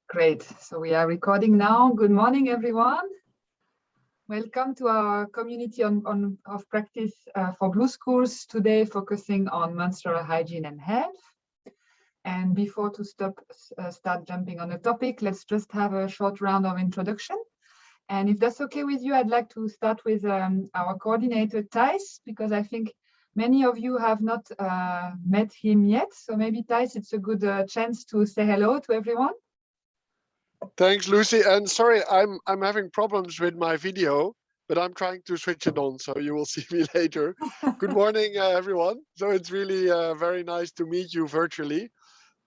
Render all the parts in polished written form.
Great. So we are recording now. Good morning, everyone. Welcome to our community of practice for Blue Schools, today focusing on menstrual hygiene and health. And before to start jumping on the topic, let's just have a short round of introduction. And if that's okay with you, I'd like to start with our coordinator, Thijs, because I think many of you have not met him yet. So maybe, Thijs, it's a good chance to say hello to everyone. Thanks, Lucy. And sorry, I'm having problems with my video, but I'm trying to switch it on, so you will see me later. Good morning, everyone. So it's really very nice to meet you virtually.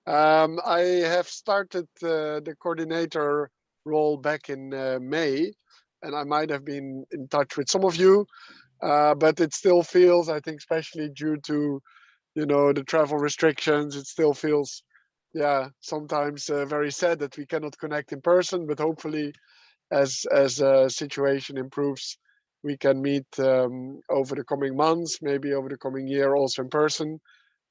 I have started the coordinator role back in May, and I might have been in touch with some of you, but it still feels, I think, especially due to, the travel restrictions, it still feels, sometimes very sad that we cannot connect in person, but hopefully as a situation improves, we can meet over the coming months, maybe over the coming year also in person.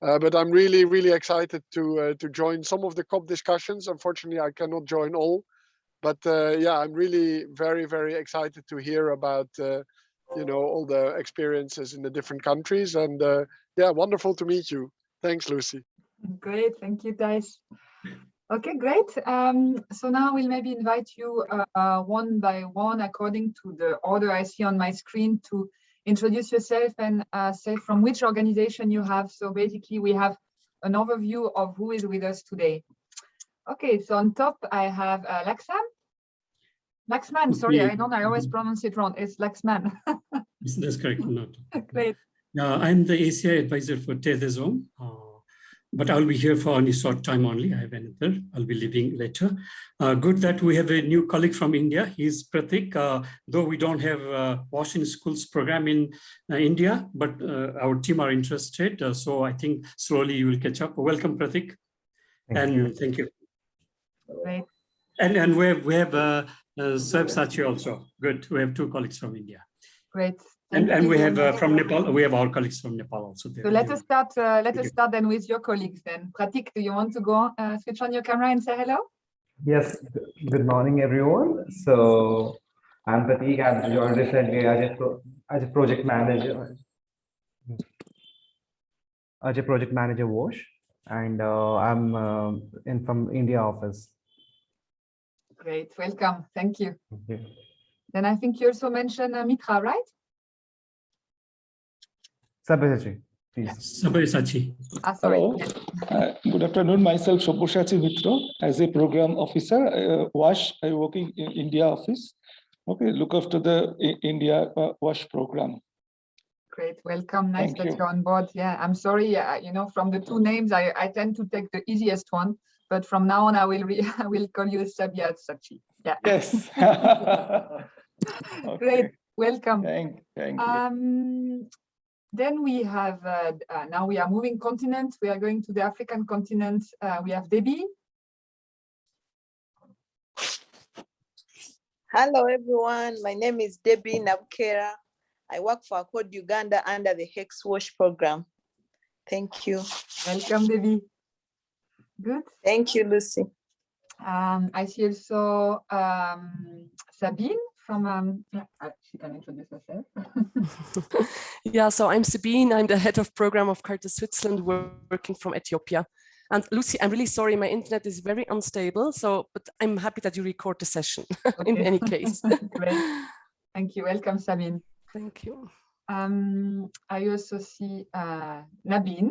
But I'm really, really excited to join some of the CoP discussions. Unfortunately, I cannot join all, but I'm really very, very excited to hear about all the experiences in the different countries. And wonderful to meet you. Thanks, Lucy. Great, thank you, Thijs. Okay, great. So now we'll maybe invite you one by one, according to the order I see on my screen, to introduce yourself and say from which organization you have. So basically, we have an overview of who is with us today. Okay, so on top, I have Laxman, sorry, I always pronounce it wrong. It's Laxman. That's correct. Not. Great. I'm the ACI advisor for TEDEZOM, but I'll be here for only short time only. I have another. I'll be leaving later. Good that we have a new colleague from India. He's Pratik, though we don't have a Wash in Schools program in India, but our team are interested. So I think slowly you will catch up. Welcome, Pratik. Thank you. Great. And we have Sachi also. Good. We have two colleagues from India. Great. And we have from Nepal. We have our colleagues from Nepal also. There. So let us start. Let us start then with your colleagues. Then, Pratik, do you want to go switch on your camera and say hello? Yes. Good morning, everyone. So I'm Pratik. I've joined recently as a project manager. As a project manager, WASH, and I'm from India office. Great. Welcome. Thank you. Okay. Then I think you also mentioned Mitra, right? Sabyasachi, please. Sabyasachi. Hello. Good afternoon. Myself, Sabyasachi Mitra. As a program officer, WASH, I working in India office. Okay, look after the India WASH program. Great. Welcome. Nice that you're on board. Yeah, I'm sorry. From the two names, I tend to take the easiest one. But from now on, I will call you Sabyasachi. Yeah. Yes. Okay. Great. Welcome. Thank you. Then we have, now we are moving continent. We are going to the African continent. We have Debbie. Hello, everyone. My name is Debbie Nabukera. I work for Code Uganda under the HEX WASH program. Thank you. Welcome, Debbie. Good. Thank you, Lucy. I see also Sabine from, she can introduce herself. Yeah, so I'm Sabine. I'm the head of program of Caritas Switzerland, working from Ethiopia. And Lucy, I'm really sorry, my internet is very unstable. But I'm happy that you record the session in any case. Great. Thank you. Welcome, Sabine. Thank you. I also see Nabin.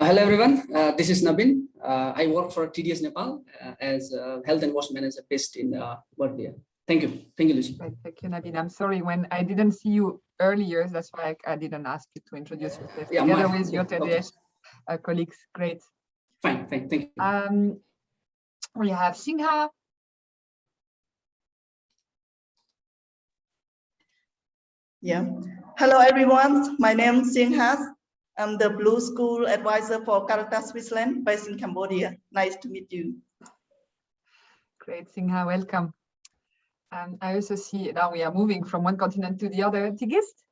Hello everyone, this is Nabin. I work for TDS Nepal as health and wash manager based in Bardia. Thank you, Lucy. Right, thank you, Nabin. I'm sorry when I didn't see you earlier. That's why I didn't ask you to introduce yourself together with your TDS colleagues. Great. Fine, thank you. We have Singha. Yeah. Hello everyone. My name is Singha. I'm the Blue School advisor for Caritas Switzerland based in Cambodia. Nice to meet you. Great, Singha, welcome. I also see now we are moving from one continent to the other. Tigist?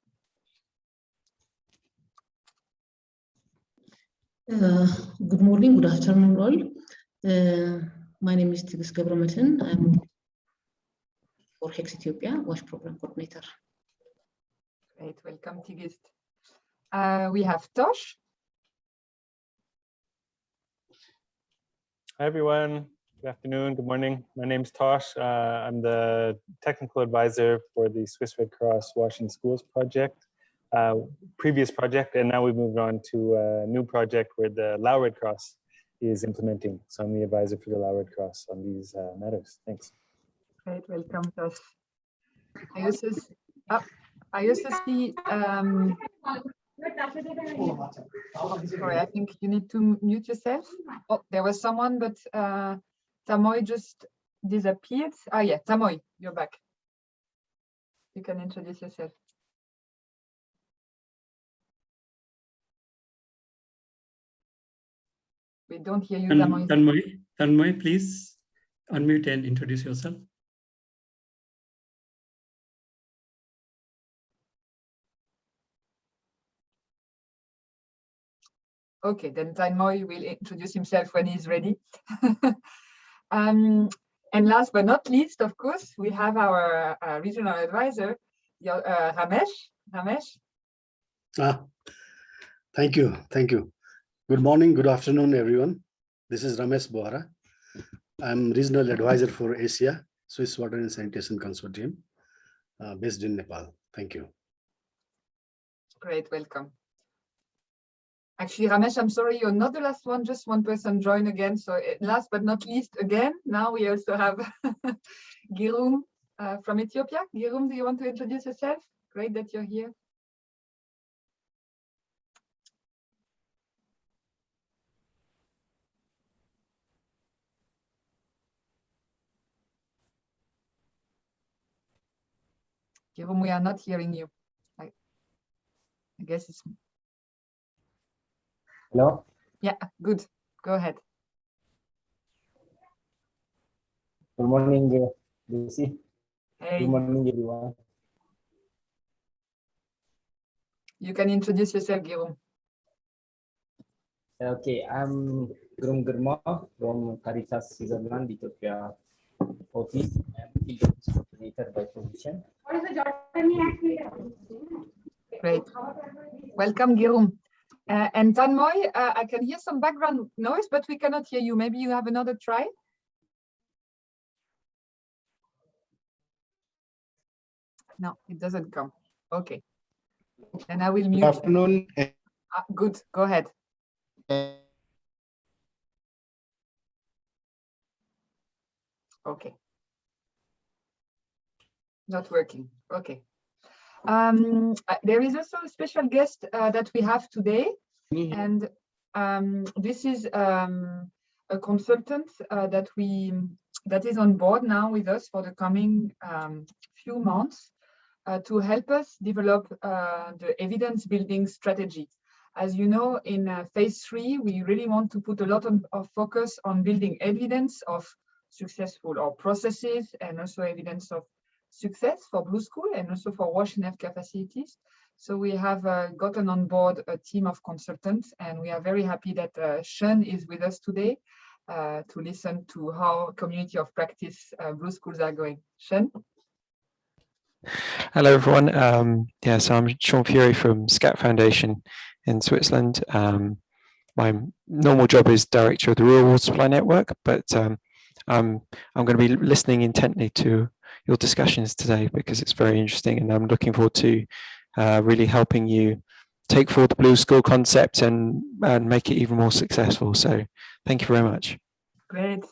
Good morning, good afternoon, all. My name is Tigis Gabramatin. I'm for HEX Ethiopia WASH Program Coordinator. Great, welcome, Tigis. We have Tosh. Hi, everyone. Good afternoon, good morning. My name is Tosh. I'm the technical advisor for the Swiss Red Cross Washing Schools project, previous project, and now we've moved on to a new project where the Lao Red Cross is implementing. So I'm the advisor for the Lao Red Cross on these matters. Thanks. Great, welcome, Tosh. I also see, sorry, I think you need to mute yourself. Oh, there was someone, but Tamoy just disappeared. Ah, yeah, Tamoy, you're back. You can introduce yourself. We don't hear you, Tamoy. Tanmoy, please unmute and introduce yourself. Okay, then Tanmoy will introduce himself when he's ready. And last but not least, of course, we have our regional advisor, Ramesh. Ramesh. Thank you. Thank you. Good morning, good afternoon, everyone. This is Ramesh Bohra. I'm regional advisor for Asia, Swiss Water and Sanitation Consortium, based in Nepal. Thank you. Great, welcome. Actually, Ramesh, I'm sorry, you're not the last one, just one person joined again. So last but not least, again, now we also have Girum from Ethiopia. Girum, do you want to introduce yourself? Great that you're here. Girum, we are not hearing you. I guess it's... Hello? Yeah, good. Go ahead. Good morning, Lucy. Hey. Good morning, everyone. You can introduce yourself, Girum. Okay, I'm Girum Girma from Caritas, Switzerland, Ethiopia office. I'm coordinator by position. Great. Welcome, Girum. And Tanmoy, I can hear some background noise, but we cannot hear you. Maybe you have another try? No, it doesn't come. Okay. And I will mute. Good afternoon. Good, go ahead. Okay. Not working. Okay. There is also a special guest that we have today, and this is a consultant that is on board now with us for the coming few months to help us develop the evidence building strategy. As you know, in phase 3, we really want to put a lot of focus on building evidence of successful or processes, and also evidence of success for Blue School and also for WASH and healthcare facilities. So we have gotten on board a team of consultants, and we are very happy that Sean is with us today to listen to how community of practice Blue Schools are going. Sean? Hello, everyone. So I'm Sean Fury from SCAT Foundation in Switzerland. My normal job is director of the Rural Water Supply Network, but I'm going to be listening intently to your discussions today because it's very interesting, and I'm looking forward to really helping you take forward the Blue School concept and make it even more successful. So thank you very much. Great.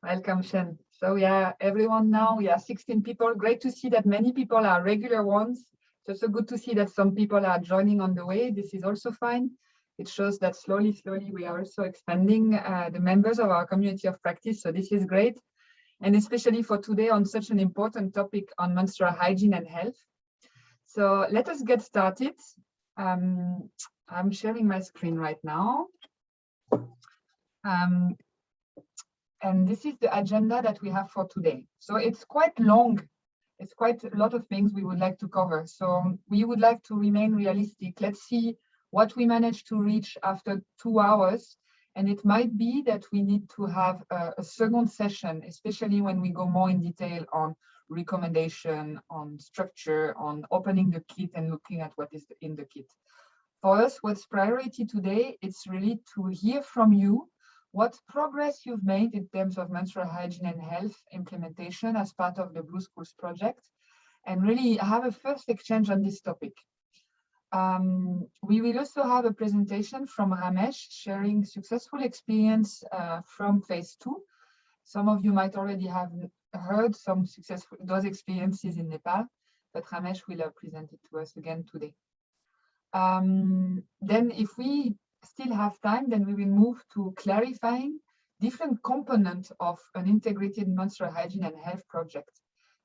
Welcome, Sean. So yeah, everyone now, we are 16 people. Great to see that many people are regular ones. It's also good to see that some people are joining on the way. This is also fine. It shows that slowly we are also expanding the members of our community of practice. So this is great. And especially for today on such an important topic on menstrual hygiene and health. So let us get started. I'm sharing my screen right now. And this is the agenda that we have for today. So it's quite long. It's quite a lot of things we would like to cover. So we would like to remain realistic. Let's see what we managed to reach after 2 hours. And it might be that we need to have a second session, especially when we go more in detail on recommendation, on structure, on opening the kit and looking at what is in the kit. For us, what's priority today, it's really to hear from you what progress you've made in terms of menstrual hygiene and health implementation as part of the Blue Schools project, and really have a first exchange on this topic. We will also have a presentation from Ramesh sharing successful experience from phase 2. Some of you might already have heard some successful those experiences in Nepal, but Ramesh will present it to us again today. Then if we still have time, then we will move to clarifying different components of an integrated menstrual hygiene and health project,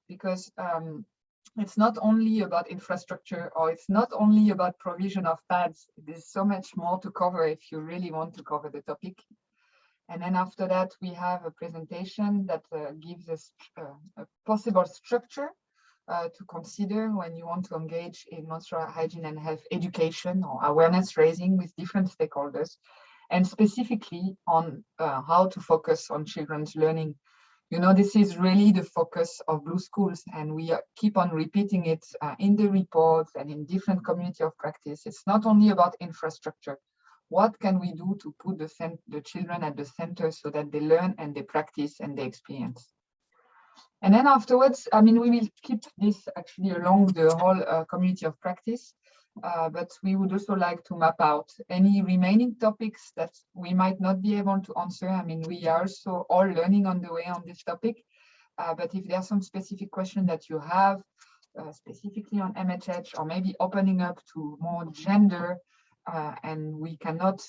because it's not only about infrastructure, or it's not only about provision of pads. There's so much more to cover if you really want to cover the topic. And then after that, we have a presentation that gives us a possible structure to consider when you want to engage in menstrual hygiene and health education or awareness raising with different stakeholders, and specifically on how to focus on children's learning. You know, this is really the focus of Blue Schools, and we keep on repeating it in the reports and in different community of practice. It's not only about infrastructure. What can we do to put the children at the center so that they learn and they practice and they experience? And then afterwards, I mean, we will keep this actually along the whole community of practice, but we would also like to map out any remaining topics that we might not be able to answer. I mean, we are also all learning on the way on this topic, but if there are some specific questions that you have, specifically on MHH, or maybe opening up to more gender, and we cannot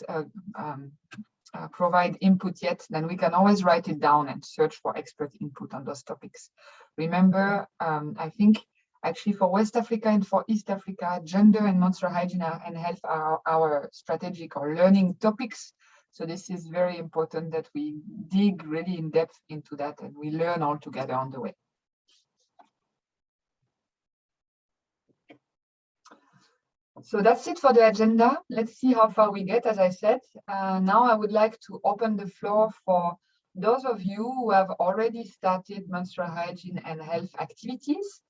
provide input yet, then we can always write it down and search for expert input on those topics. Remember, I think actually for West Africa and for East Africa, gender and menstrual hygiene and health are our strategic or learning topics. So this is very important that we dig really in depth into that and we learn all together on the way. So that's it for the agenda. Let's see how far we get, as I said. Now I would like to open the floor for those of you who have already started menstrual hygiene and health activities.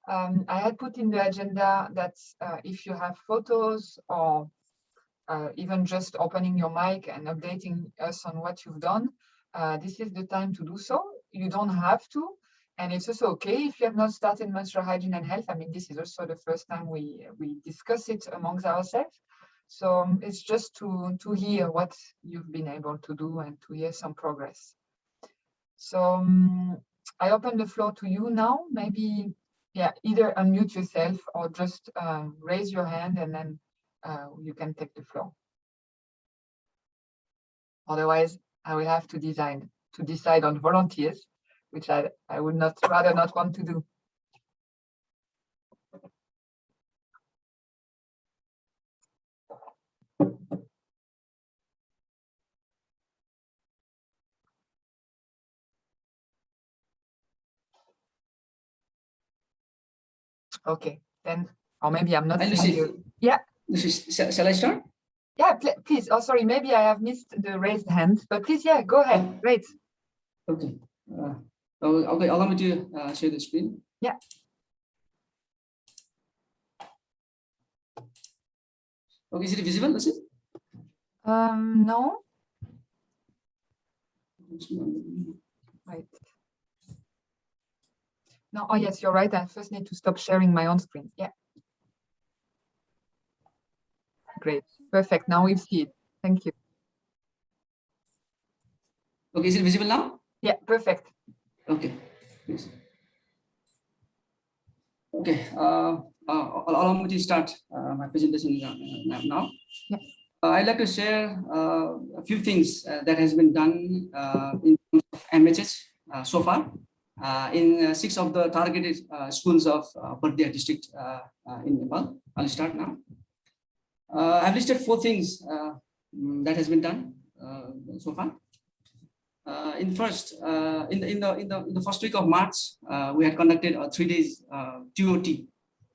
I had put in the agenda that if you have photos or even just opening your mic and updating us on what you've done, this is the time to do so. You don't have to. And it's also okay if you have not started menstrual hygiene and health. I mean, this is also the first time we discuss it amongst ourselves. So it's just to hear what you've been able to do and to hear some progress. So I open the floor to you now. Maybe, yeah, either unmute yourself or just raise your hand and then you can take the floor. Otherwise, I will have to decide on volunteers, which I would rather not want to do. Okay, then, or maybe I'm not seeing you. Yeah. Shall I start? Yeah, please. Oh, sorry, maybe I have missed the raised hand, but please, yeah, go ahead. Great. Okay. Okay, allow me to share the screen. Yeah. Okay, is it visible? Is it? No. Right. No, oh yes, you're right. I first need to stop sharing my own screen. Yeah. Great. Perfect. Now we see it. Thank you. Okay, is it visible now? Yeah, perfect. Okay, please. Okay, allow me to start my presentation now. Yeah. I'd like to share a few things that has been done in terms of MHH so far in 6 of the targeted schools of Bardia district in Nepal. I'll start now. I've listed 4 things that has been done so far. In the first week of March, we had conducted a 3 days TOT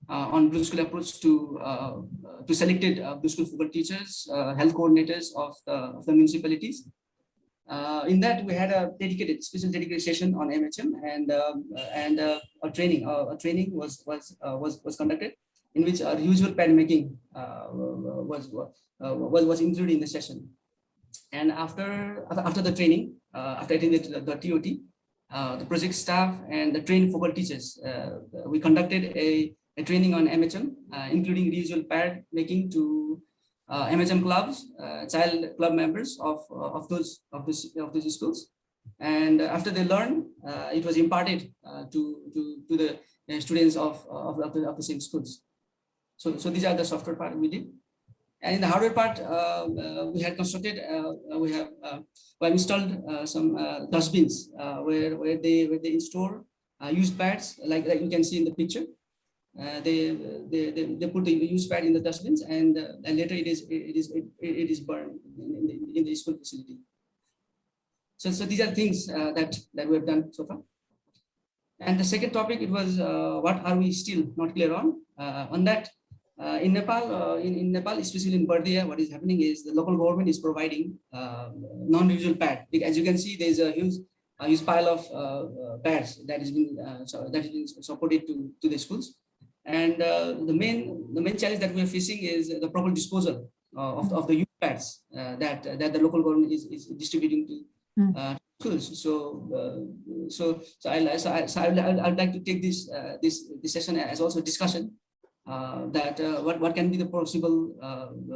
on Blue School approach to selected Blue School focal teachers, health coordinators of the municipalities. In that, we had a special dedicated session on MHM, and a training was conducted, in which our usual pad making was included in the session. And after the training, after attending the TOT, the project staff and the trained focal teachers, we conducted a training on MHM, including usual pad making to MHM clubs, child club members of those schools. And after they learned, it was imparted to the students of the same schools. So these are the software part we did. And in the hardware part, we had constructed, we have installed some dustbins where they store used pads, like you can see in the picture. They put the used pad in the dustbins, and later it is burned in the school facility. So these are things that we have done so far. And the second topic, it was what are we still not clear on that. In Nepal, in Nepal, especially in Bardia, what is happening is the local government is providing non-reusable pad. As you can see, there is a huge pile of pads that has been supported to the schools. And the main challenge that we are facing is the proper disposal of the used pads that the local government is distributing to schools. So I'd like to take this session as also discussion. That what can be the possible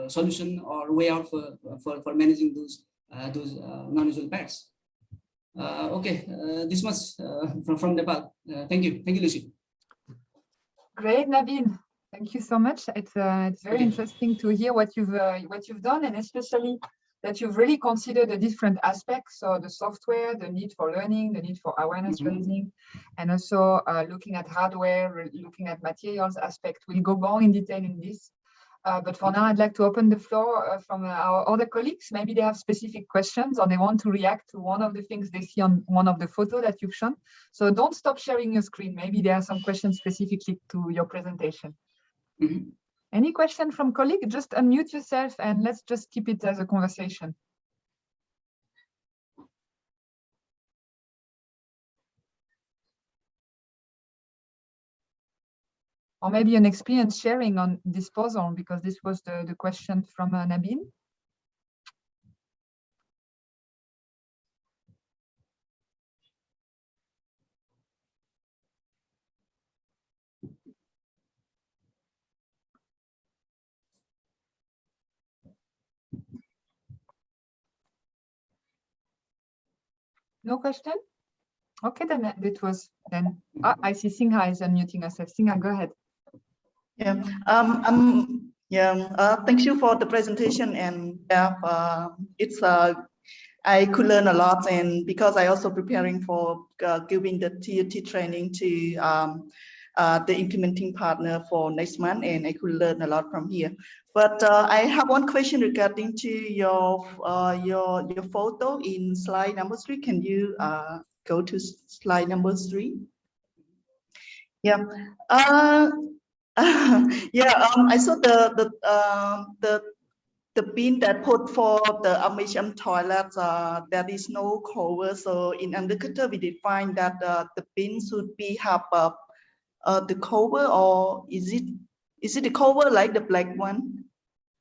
solution or way out for managing those non-usual pads. Okay, this much from Nepal. Thank you, Lucy. Great, Nabin. Thank you so much. It's very interesting to hear what you've done, and especially that you've really considered the different aspects, so the software, the need for learning, the need for awareness raising, and also looking at hardware, looking at materials aspect. We'll go more in detail in this. But for now, I'd like to open the floor from our other colleagues. Maybe they have specific questions or they want to react to one of the things they see on one of the photos that you've shown. So don't stop sharing your screen. Maybe there are some questions specifically to your presentation. Any question from colleague? Just unmute yourself and let's just keep it as a conversation. Or maybe an experience sharing on disposal, because this was the question from Nabin. No question? Okay, then it was then. I see Singha is unmuting herself. Singha, go ahead. Yeah. Thank you for the presentation, and it's I could learn a lot, and because I also preparing for giving the TUT training to the implementing partner for next month, and I could learn a lot from here. But I have one question regarding to your photo in slide number 3. Can you go to slide number 3? Yeah. I saw the bin that put for the MHM toilets. There is no cover. So in indicator we define that the bin should be have the cover, or is it the cover like the black one?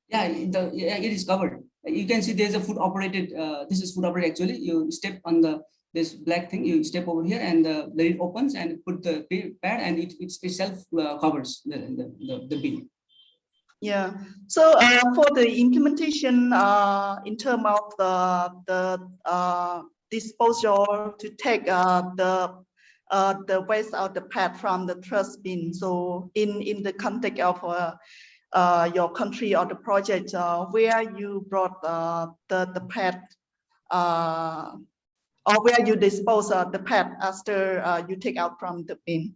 Yeah, it is covered. You can see there's a foot operated. This is foot operated actually. You step on this black thing, you step over here, and the lid opens and put the pad, and it itself covers the bin. Yeah. So for the implementation, in terms of the disposal to take the waste out the pad from the trash bin. So in the context of your country or the project, where you brought the pad, or where you dispose of the pad after you take out from the bin.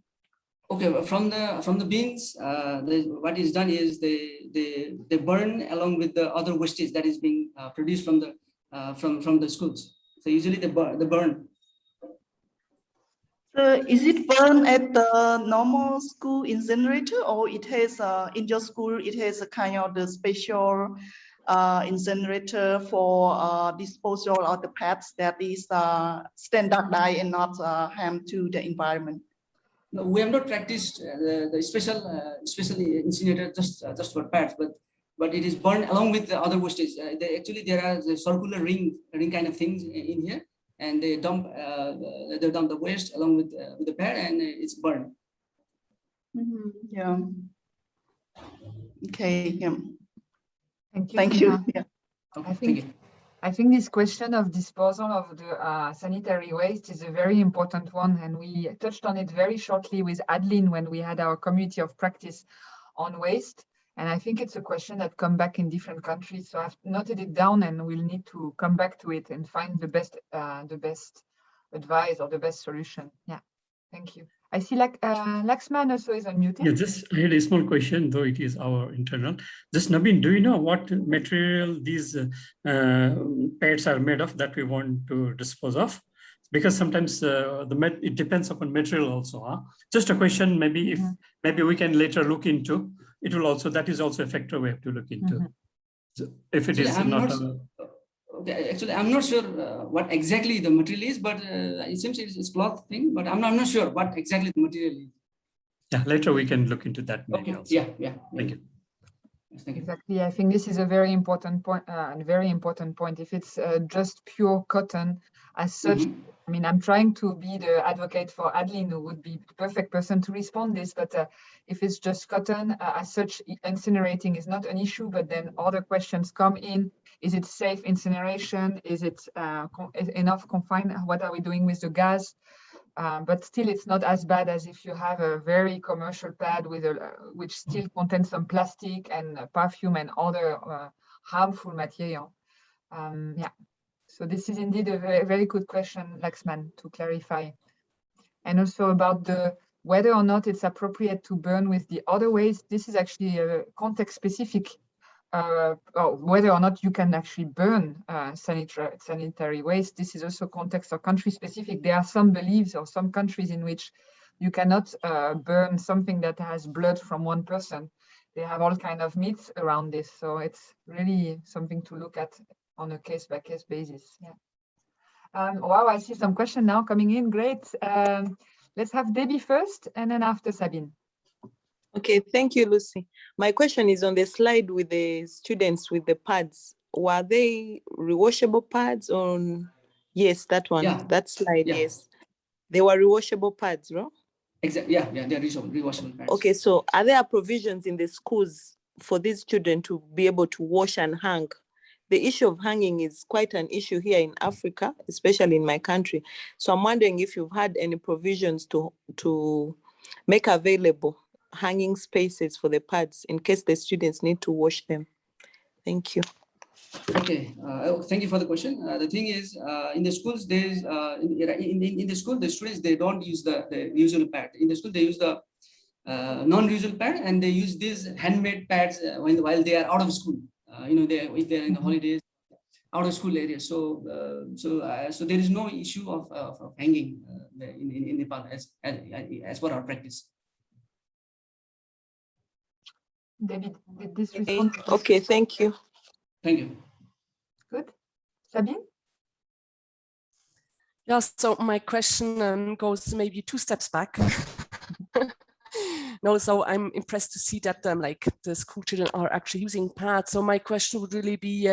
Okay, from the bins, what is done is they burn along with the other wastage that is being produced from the schools. So usually they burn. So is it burned at the normal school incinerator, or it has in your school it has a kind of the special incinerator for disposal of the pads that is standardized and not harm to the environment? No, we have not practiced the special incinerator just for pads, but it is burned along with the other wastes. Actually, there are the circular ring kind of things in here, and they dump the waste along with the pad, and it's burned. Mm-hmm. Yeah. Okay. Yeah. Thank you. Thank you. Yeah. Okay, I think this question of disposal of the sanitary waste is a very important one, and we touched on it very shortly with Adeline when we had our community of practice on waste. And I think it's a question that comes back in different countries. So I've noted it down, and we'll need to come back to it and find the best advice or the best solution. Yeah, thank you. I see Laxman also is unmuted. Yeah, just I had a small question, though it is our internal. Just Nabin, do you know what material these pads are made of that we want to dispose of? Because sometimes it depends upon material also. Huh? Just a question, maybe if maybe we can later look into. It will also, that is also a factor we have to look into. So if it is not. Okay, actually, I'm not sure what exactly the material is, but it seems it's cloth thing, but I'm not sure what exactly the material is. Yeah, later we can look into that. Okay. Also. Yeah. Thank you. Exactly. I think this is a very important point. If it's just pure cotton as such, I mean, I'm trying to be the advocate for Adeline, who would be the perfect person to respond this. But if it's just cotton as such, incinerating is not an issue. But then other questions come in. Is it safe incineration? Is it enough confined? What are we doing with the gas? But still, it's not as bad as if you have a very commercial pad with which still contains some plastic and perfume and other harmful material. Yeah, so this is indeed a very, very good question, Laxman, to clarify. And also about whether or not it's appropriate to burn with the other waste. This is actually a context specific. Whether or not you can actually burn sanitary waste. This is also context or country specific. There are some beliefs or some countries in which you cannot burn something that has blood from one person. They have all kind of myths around this. So it's really something to look at on a case-by-case basis. Yeah. Wow, I see some question now coming in. Great. Let's have Debbie first and then after Sabine. Okay, thank you, Lucy. My question is on the slide with the students with the pads. Were they rewashable pads on? Yes, that one, that slide, yes. They were rewashable pads, right? Exactly, yeah, they're rewashable pads. Okay, so are there provisions in the schools for these children to be able to wash and hang? The issue of hanging is quite an issue here in Africa, especially in my country. So I'm wondering if you've had any provisions to make available hanging spaces for the pads in case the students need to wash them. Thank you. Okay, thank you for the question. The thing is, in the schools, there's in the school, the students, they don't use the usual pad. In the school, they use the non-usual pad, and they use these handmade pads while they are out of school. If they're in the holidays, out of school areas. So there is no issue of hanging in Nepal as per our practice. David, did this respond? Okay, thank you. Thank you. Good. Sabine? Yeah, so my question goes maybe 2 steps back. No, so I'm impressed to see that like the school children are actually using pads. So my question would really be,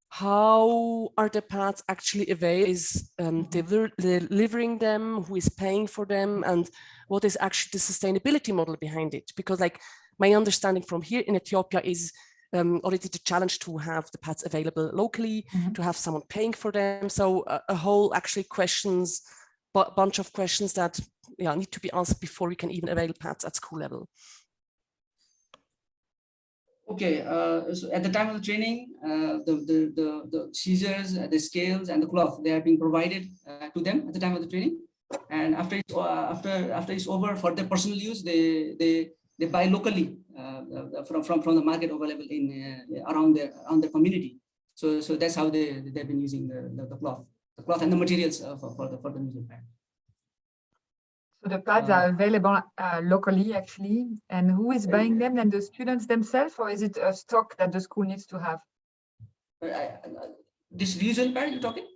how are the pads actually available? Is delivering them? Who is paying for them? And what is actually the sustainability model behind it? Because like my understanding from here in Ethiopia is already the challenge to have the pads available locally, to have someone paying for them. So a whole actually bunch of questions that need to be answered before we can even avail pads at school level. Okay, so at the time of the training, the scissors, the scales, and the cloth, they are being provided to them at the time of the training. And after it's over for their personal use, they buy locally from the market available in around their community. So that's how they've been using the cloth. cloth and the materials for the museum pad. So the pads are available locally, actually, and who is buying them? And the students themselves, or is it a stock that the school needs to have? This reusable pad you're talking?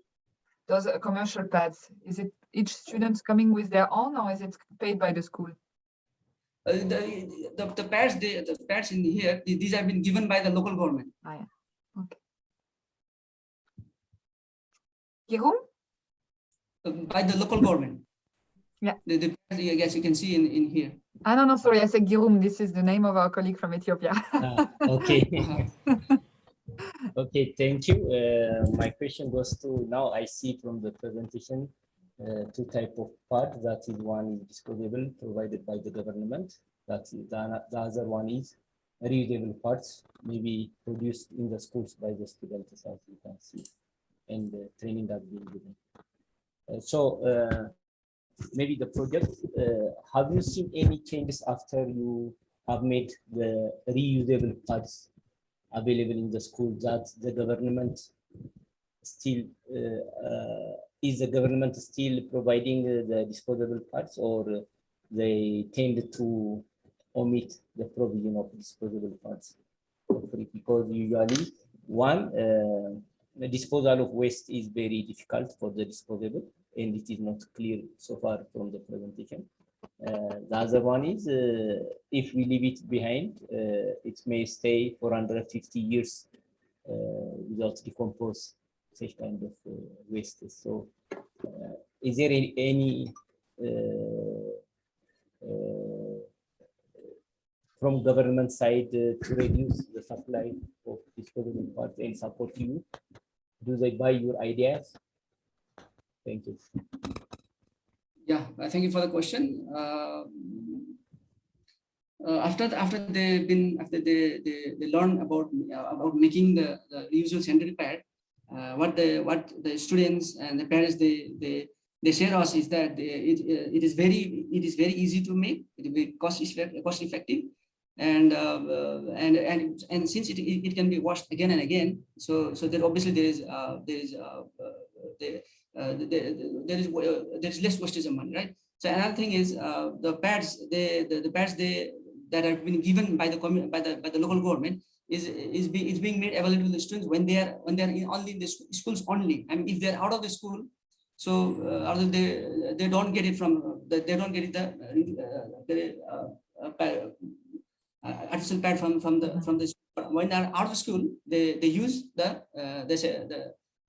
Those commercial pads, is it each student coming with their own, or is it paid by the school? The pads in here, these have been given by the local government. Ah, yeah. Okay. Jerome? By the local government. Yeah. The pads, I guess you can see in here. Ah, no, sorry, I said Girum. This is the name of our colleague from Ethiopia. Okay. Okay, thank you. My question goes to, now I see from the presentation two type of part. That is, one is disposable provided by the government. That is the other one is reusable parts, maybe produced in the schools by the students, as you can see, and the training that being given. Maybe the project, have you seen any changes after you have made the reusable parts available in the school, that the government still is the government still providing the disposable parts, or they tend to omit the provision of disposable parts? Because usually the disposal of waste is very difficult for the disposable, and it is not clear so far from the presentation. The other one is, if we leave it behind, it may stay for 150 years without decompose such kind of waste. So, is there any from government side to reduce the supply of disposable parts and support you? Do they buy your ideas? Thank you. Yeah, thank you for the question. After they learn about making the reusable sanitary pad, what the students and the parents they share us is that it is very easy to make. It will be cost effective, and since it can be washed again and again, so that obviously there is less wastage of money, right? So another thing is the pads that have been given by the local government is being made available to the students when they are only in the schools only. I mean, if they are out of the school, so they don't get it from the artificial pad from the school. When they are out of school, they use the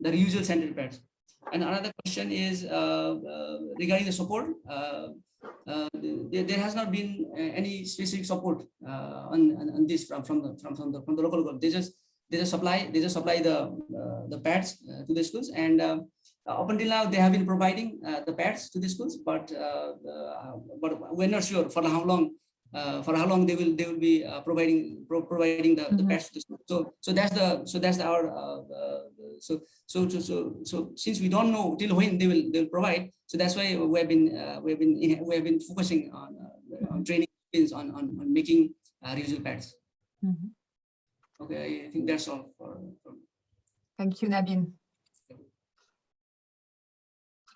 reusable sanitary pads. And another question is regarding the support. There has not been any specific support on this from the local government. They just supply the pads to the schools, and up until now they have been providing the pads to the schools, but we're not sure for how long. They will be providing the pads to the schools. So that's our so since we don't know till when they'll provide, so that's why we have been focusing on training skills on making reusable pads. Okay, I think that's all for Thank you, Nabin.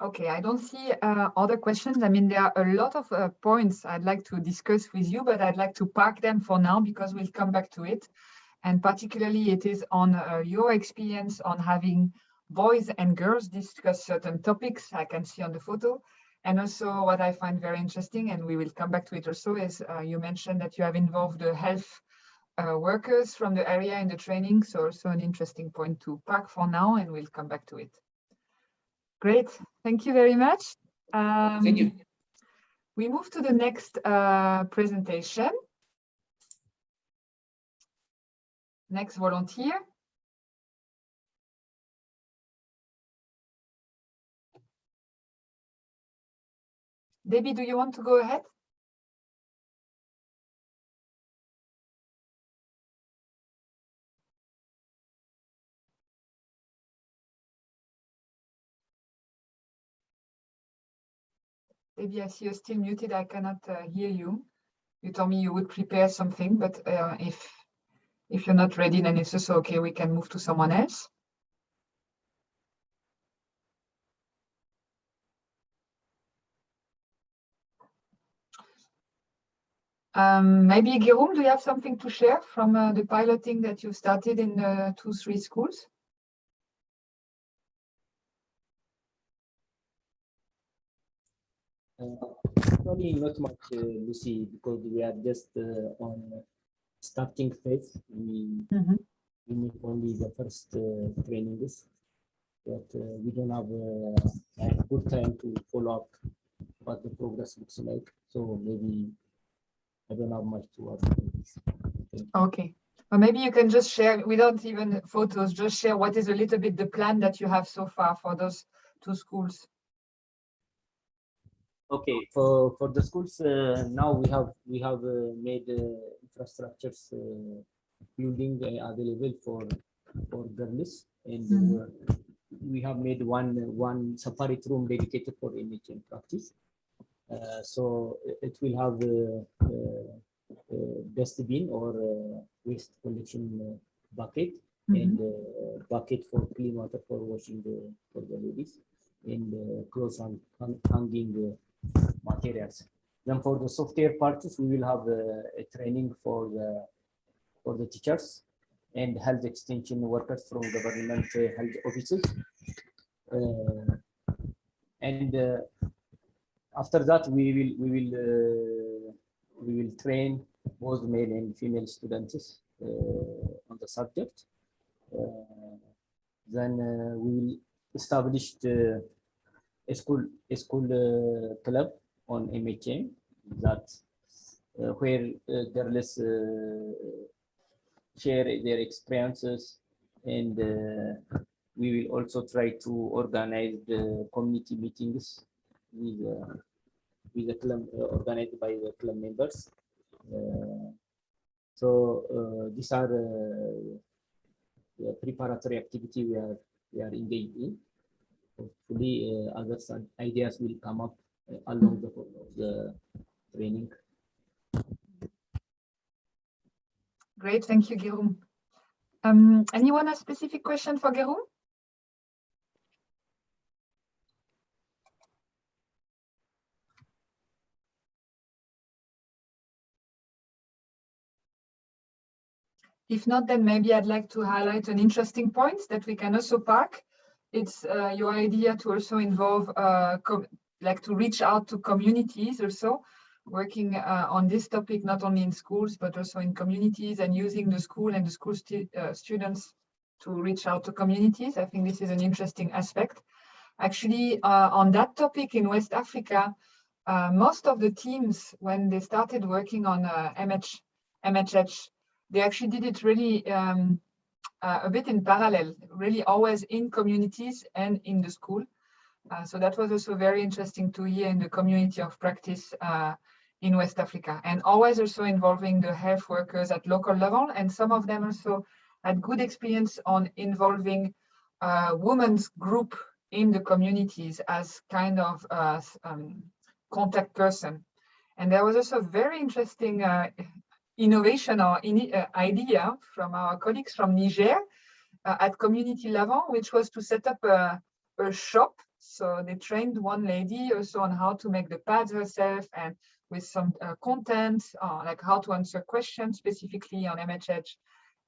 Okay, I don't see other questions. I mean, there are a lot of points I'd like to discuss with you, but I'd like to park them for now because we'll come back to it. And particularly it is on your experience on having boys and girls discuss certain topics I can see on the photo. And also what I find very interesting, and we will come back to it also, is you mentioned that you have involved the health workers from the area in the training. So also an interesting point to park for now, and we'll come back to it. Great, thank you very much. Thank you. We move to the next presentation. Next volunteer. Debbie, do you want to go ahead? Debbie, I see you're still muted. I cannot hear you. You told me you would prepare something, but if you're not ready, then it's also okay. We can move to someone else. Maybe Guillaume, do you have something to share from the piloting that you started in 2-3 schools? Probably not much, Lucy, because we are just on starting phase. We need only the first trainings, but we don't have a good time to follow up what the progress looks like. So maybe I don't have much to add. Okay. Or maybe you can just share, without even photos, just share what is a little bit the plan that you have so far for those 2 schools. Okay, for the schools now we have made infrastructures building available for girls, and we have made one separate room dedicated for MHM practice. So it will have dustbin or waste collection bucket, and bucket for clean water for washing for the ladies, and clothes hanging materials. Then for the software parts, we will have a training for the teachers and health extension workers from government health offices. And after that, we will train both male and female students on the subject. Then we will establish a school club on MHM that where girls share their experiences, and we will also try to organize the community meetings with the club organized by the club members. So these are the preparatory activity we are engaged in. Hopefully, other ideas will come up along the whole of the training. Great, thank you, Guillaume. Anyone a specific question for Guillaume? If not, then maybe I'd like to highlight an interesting point that we can also park. It's your idea to also involve, like to reach out to communities also, working on this topic, not only in schools, but also in communities, and using the school and the school students to reach out to communities. I think this is an interesting aspect. Actually, on that topic in West Africa, most of the teams, when they started working on MHH, they actually did it really a bit in parallel, really always in communities and in the school. So that was also very interesting to hear in the community of practice in West Africa, and always also involving the health workers at local level. And some of them also had good experience on involving women's group in the communities as kind of contact person. And there was also very interesting innovation or idea from our colleagues from Niger at community level, which was to set up a shop. So they trained one lady also on how to make the pads herself, and with some content, like how to answer questions specifically on MHH.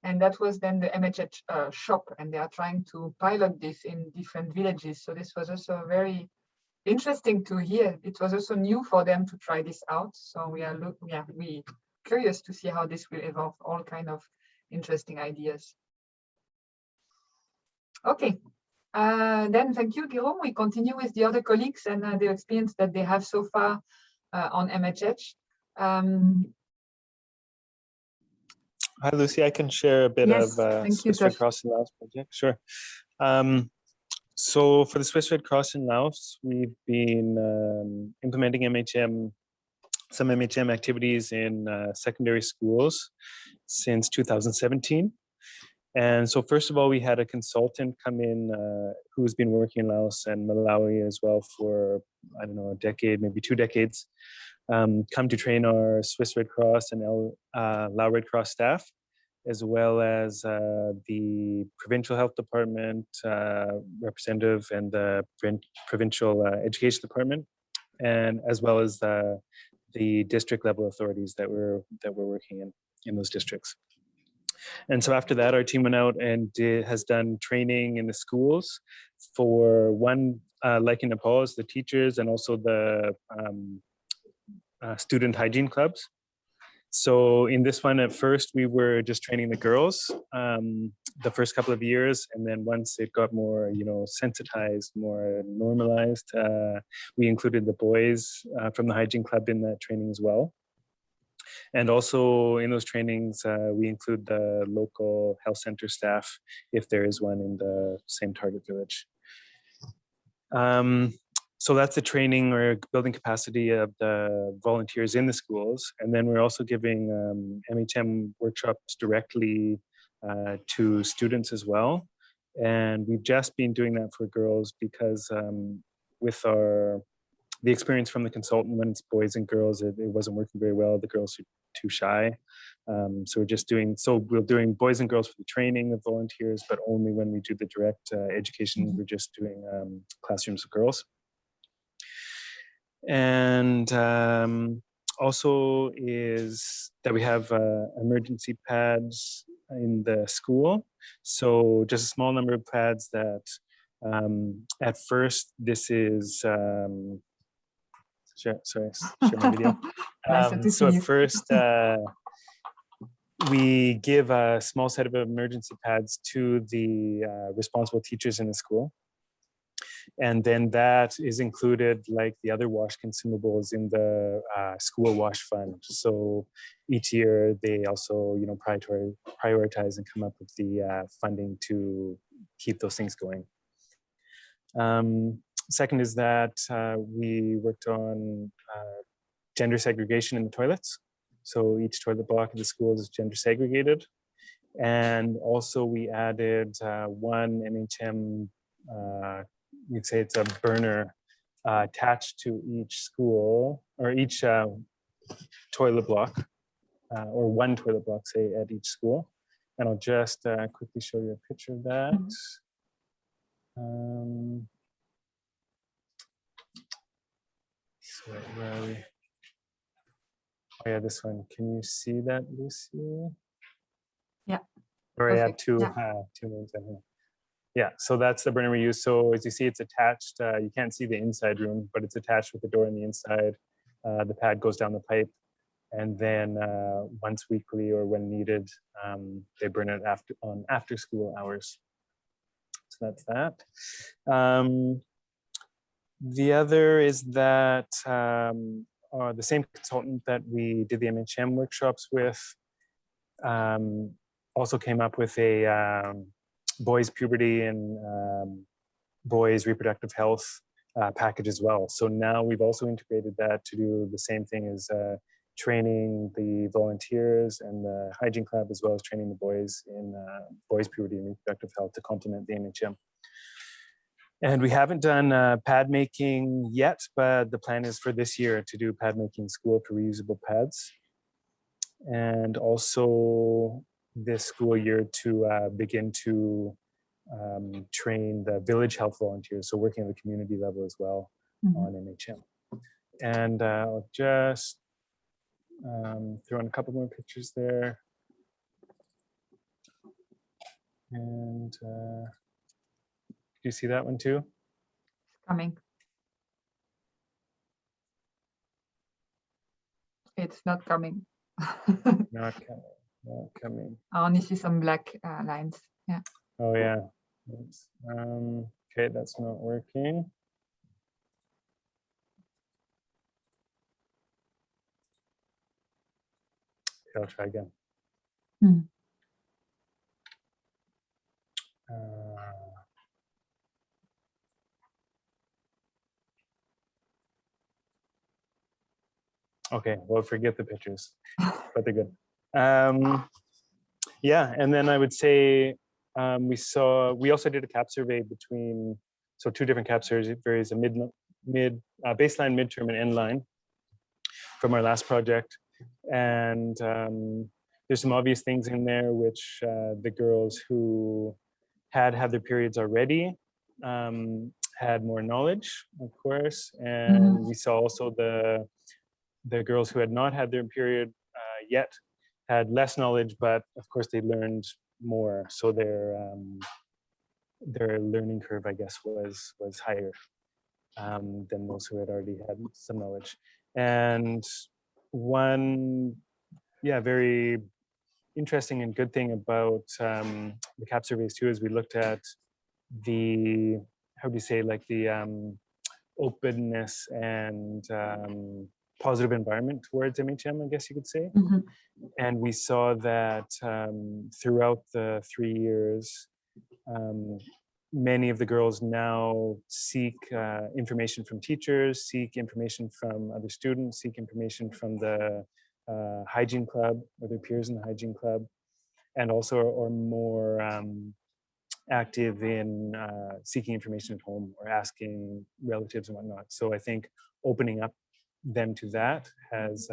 And that was then the MHH shop, and they are trying to pilot this in different villages. So this was also very interesting to hear. It was also new for them to try this out. So we are curious to see how this will evolve, all kind of interesting ideas. Okay, then thank you, Guillaume. We continue with the other colleagues and the experience that they have so far on MHH. Hi, Lucy. I can share a bit yes, of Swiss Red Cross in Laos project. Sure. So for the Swiss Red Cross in Laos, we've been implementing some MHM activities in secondary schools since 2017. And so first of all, we had a consultant come in who's been working in Laos and Malawi as well for, I don't know, a decade, maybe 2 decades, come to train our Swiss Red Cross and Lao Red Cross staff, as well as the provincial health department representative and the provincial education department, and as well as the the district level authorities that we're working in those districts. And so after that, our team went out and has done training in the schools for one, like in Nepal, is the teachers and also the student hygiene clubs. So in this one, at first, we were just training the girls the first couple of years. And then once it got more, sensitized, more normalized, we included the boys from the hygiene club in that training as well. And also in those trainings, we include the local health center staff if there is one in the same target village. So that's the training or building capacity of the volunteers in the schools. And then we're also giving MHM workshops directly to students as well. And we've just been doing that for girls because with the experience from the consultant, when it's boys and girls, it wasn't working very well. The girls are too shy. So we're doing boys and girls for the training of volunteers, but only when we do the direct education, we're just doing classrooms of girls. And also is that we have emergency pads in the school. So just a small number of pads that at first this is, share my video. So at first we give a small set of emergency pads to the responsible teachers in the school. And then that is included like the other wash consumables in the school wash fund. So each year they also, prioritize and come up with the funding to keep those things going. Second is that we worked on gender segregation in the toilets. So each toilet block of the schools is gender segregated. And also we added one NHM, you'd say it's a burner attached to each school or each toilet block or one toilet block, say, at each school. And I'll just quickly show you a picture of that. So where are we? Oh yeah, this one. Can you see that, Lucy? Yeah. Or I have Perfect. two names in here. Yeah, so that's the burner we use. So as you see, it's attached. You can't see the inside room, but it's attached with the door on the inside. The pad goes down the pipe, and then once weekly or when needed, they burn it after school hours. So that's that. The other is that the same consultant that we did the MHM workshops with also came up with a boys puberty and boys reproductive health package as well. So now we've also integrated that to do the same thing as training the volunteers and the hygiene club, as well as training the boys in boys puberty and reproductive health to complement the MHM. And we haven't done pad making yet, but the plan is for this year to do pad making school for reusable pads. And also this school year to begin to train the village health volunteers, so working at the community level as well on MHM. And I'll just throw in a couple more pictures there. And do you see that one too? Coming. It's not coming. Not coming. I only see some black lines. Yeah. Oh yeah. Okay, that's not working. Okay, I'll try again. Okay, well, forget the pictures, but they're good. Yeah, and then I would say we also did a CAP survey between, so two different CAP surveys, a baseline, midterm, and end line from our last project. And there's some obvious things in there, which the girls who had their periods already had more knowledge, of course. And we saw also the girls who had not had their period yet had less knowledge, but of course they learned more. So their learning curve, I guess, was higher than those who had already had some knowledge. And one, very interesting and good thing about the CAP surveys too is we looked at the, how do you say, like the openness and positive environment towards MHM, I guess you could say. Mm-hmm. And we saw that throughout the 3 years, many of the girls now seek information from teachers, seek information from other students, seek information from the hygiene club or their peers in the hygiene club, and also are more active in seeking information at home or asking relatives and whatnot. So I think opening up them to that has,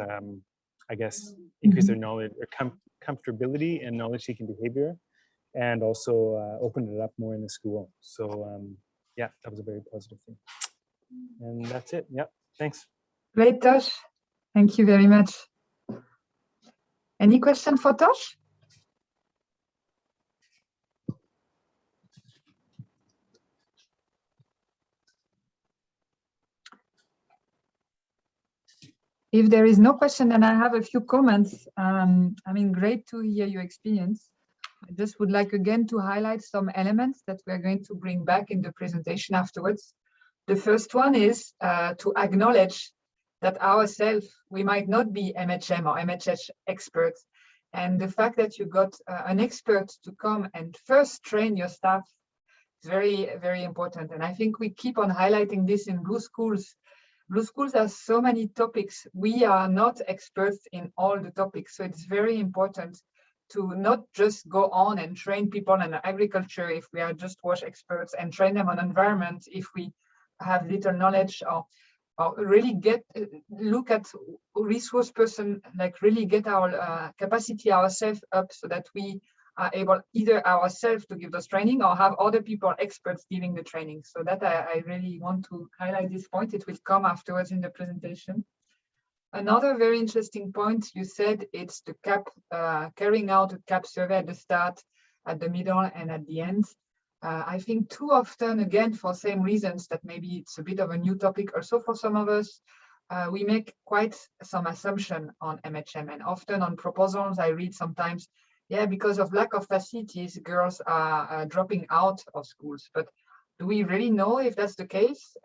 I guess, increased their knowledge or comfortability and knowledge-seeking behavior, and also opened it up more in the school. So yeah, that was a very positive thing. And that's it. Yeah, thanks. Great, Tosh. Thank you very much. Any question for Tosh? If there is no question, then I have a few comments. I mean, great to hear your experience. I just would like again to highlight some elements that we are going to bring back in the presentation afterwards. The first one is to acknowledge that ourselves, we might not be MHM or MHH experts. And the fact that you got an expert to come and first train your staff is very, very important. And I think we keep on highlighting this in Blue Schools. Blue Schools has so many topics. We are not experts in all the topics. So it's very important to not just go on and train people in agriculture if we are just WASH experts, and train them on environment if we have little knowledge, or really look at resource person, like really get our capacity ourselves up so that we are able either ourselves to give those training or have other people, experts, giving the training. So that I really want to highlight this point. It will come afterwards in the presentation. Another very interesting point you said, it's the CAP, carrying out a CAP survey at the start, at the middle, and at the end. I think too often, again, for same reasons that maybe it's a bit of a new topic also for some of us, we make quite some assumption on MHM. And often on proposals, I read sometimes, yeah, because of lack of facilities, girls are dropping out of schools. But do we really know if that's the case?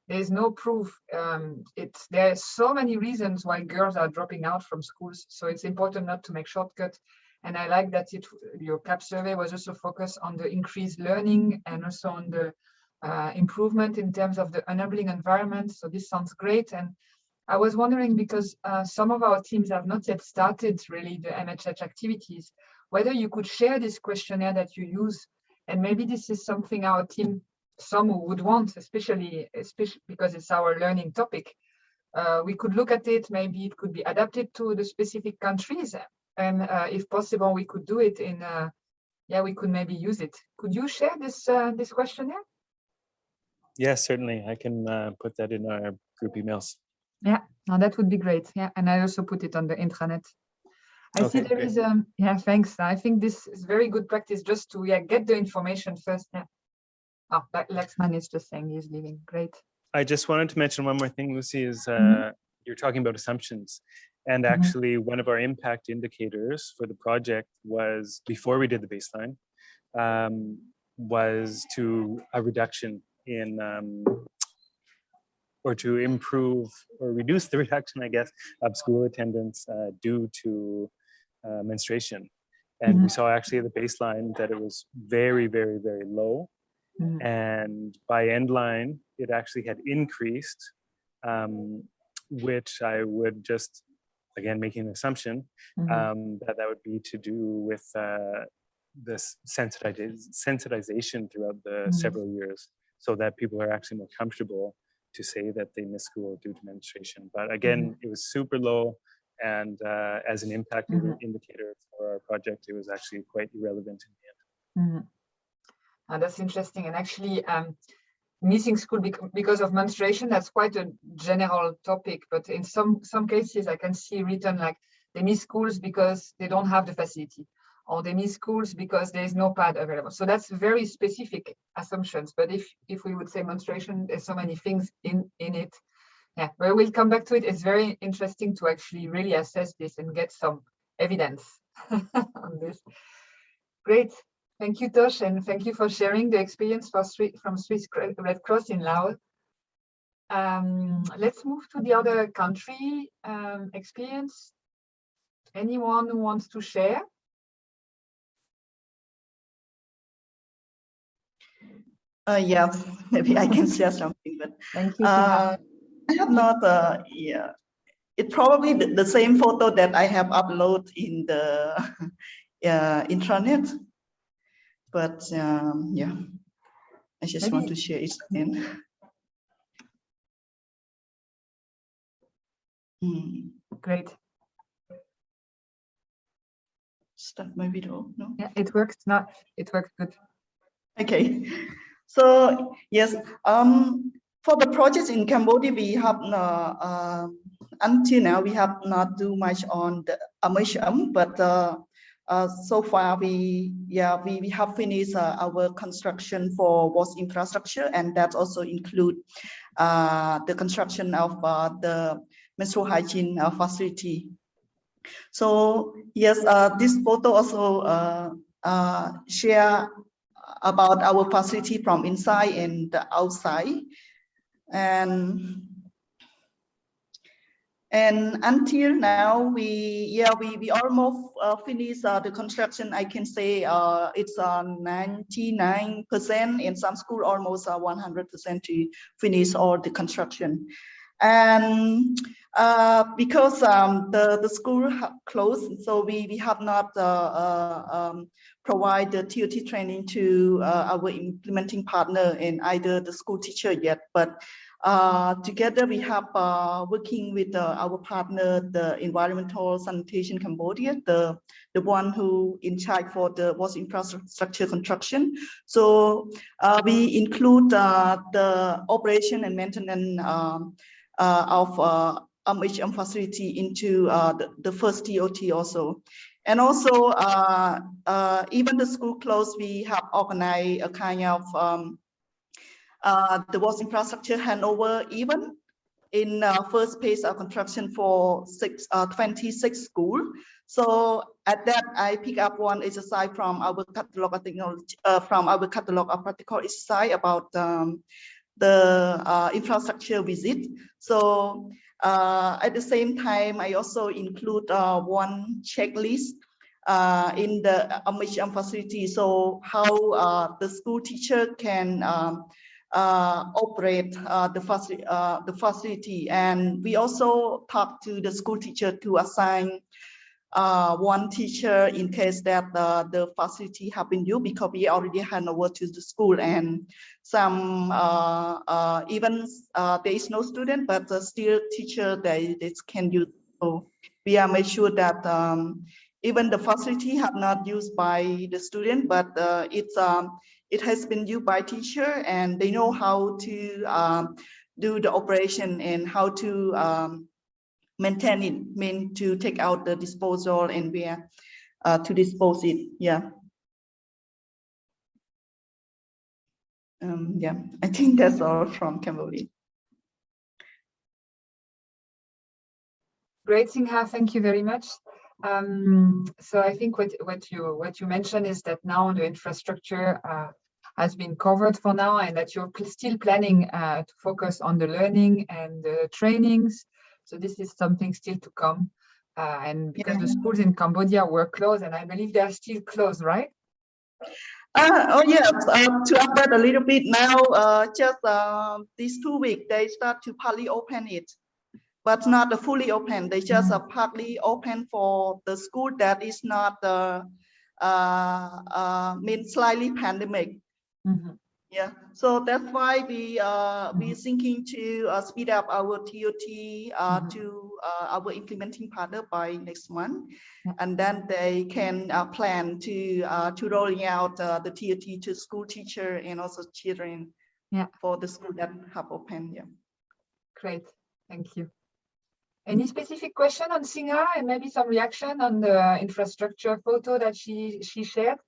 There's no proof. There are so many reasons why girls are dropping out from schools. So it's important not to make shortcuts. And I like that your CAP survey was also focused on the increased learning and also on the improvement in terms of the enabling environment. So this sounds great. And I was wondering, because some of our teams have not yet started really the MHH activities, whether you could share this questionnaire that you use, and maybe this is something our team, some would want, especially because it's our learning topic. We could look at it, maybe it could be adapted to the specific countries, and if possible, we could do it in, we could maybe use it. Could you share this this questionnaire? Yes, certainly. I can put that in our group emails. Yeah, no, that would be great. Yeah, and I also put it on the intranet. I see there is thanks. I think this is very good practice just to get the information first. Yeah. Oh, Lexman is just saying he's leaving. Great. I just wanted to mention one more thing, Lucy, is you're talking about assumptions. And actually one of our impact indicators for the project was, before we did the baseline, was to a reduction in, or to improve or reduce the reduction, I guess, of school attendance due to menstruation. And we saw actually at the baseline that it was very, very, very low. And by end line, it actually had increased, which I would just, again, making an assumption, that would be to do with this sensitization throughout the several years, so that people are actually more comfortable to say that they miss school due to menstruation. But again, it was super low, and as an impact indicator for our project, it was actually quite irrelevant in the end. That's interesting. And actually, missing school because of menstruation, that's quite a general topic, but in some cases I can see written like they miss schools because they don't have the facility, or they miss schools because there is no pad available. So that's very specific assumptions. But if we would say menstruation, there's so many things in it. Yeah, but we'll come back to it. It's very interesting to actually really assess this and get some evidence on this. Great. Thank you, Tosh, and thank you for sharing the experience from Swiss Red Cross in Laos. Let's move to the other country experience. Anyone who wants to share? Yeah, maybe I can share something, but thank you. I have not. Yeah, it's probably the same photo that I have uploaded in the intranet. But yeah, I just want to share it again. Great. Start my video. No. Yeah, it worked. Not. It worked good. Okay. So yes, for the projects in Cambodia, we have until now we have not do much on the MHM, but so far we have finished our construction for WASH infrastructure, and that also include the construction of the menstrual hygiene facility. So yes, this photo also share about our facility from inside and the outside, and until now we almost finished the construction. I can say it's 99%, in some school almost 100% to finish all the construction. And because the school closed, so we have not provide the TOT training to our implementing partner and either the school teacher yet, but together we have working with our partner, the Environmental Sanitation Cambodia, the one who in charge for the WASH infrastructure construction. So we include the operation and maintenance of MHM facility into the first TOT also. And also, even the school closed, we have organized a kind of the WASH infrastructure handover even in first phase of construction for 26 schools. So at that, I pick up one exercise from our catalog of technology, from our catalog of practical exercise about the infrastructure visit. So at the same time, I also include one checklist in the MHM facility. So how the school teacher can operate the facility, and we also talk to the school teacher to assign one teacher in case that the facility have been used, because we already hand over to the school, and some even there is no student, but still teacher they can use. So we are made sure that even the facility have not used by the student, but it has been used by teacher, and they know how to do the operation and how to maintain it, mean to take out the disposal and where to dispose it. Yeah. Yeah, I think that's all from Cambodia. Great, Singha, thank you very much. So I think what you mentioned is that now the infrastructure has been covered for now, and that you're still planning to focus on the learning and the trainings. So this is something still to come. And because the schools in Cambodia were closed, and I believe they are still closed, right? Oh yeah, to update a little bit now, just these 2 weeks, they start to partly open it, but not fully open. They just partly open for the school that is not slightly pandemic. Yeah, so that's why we thinking to speed up our TOT to our implementing partner by next month, and then they can plan to rolling out the TOT to school teacher and also children for the school that have opened. Yeah. Great, thank you. Any specific question on Singha and maybe some reaction on the infrastructure photo that she shared?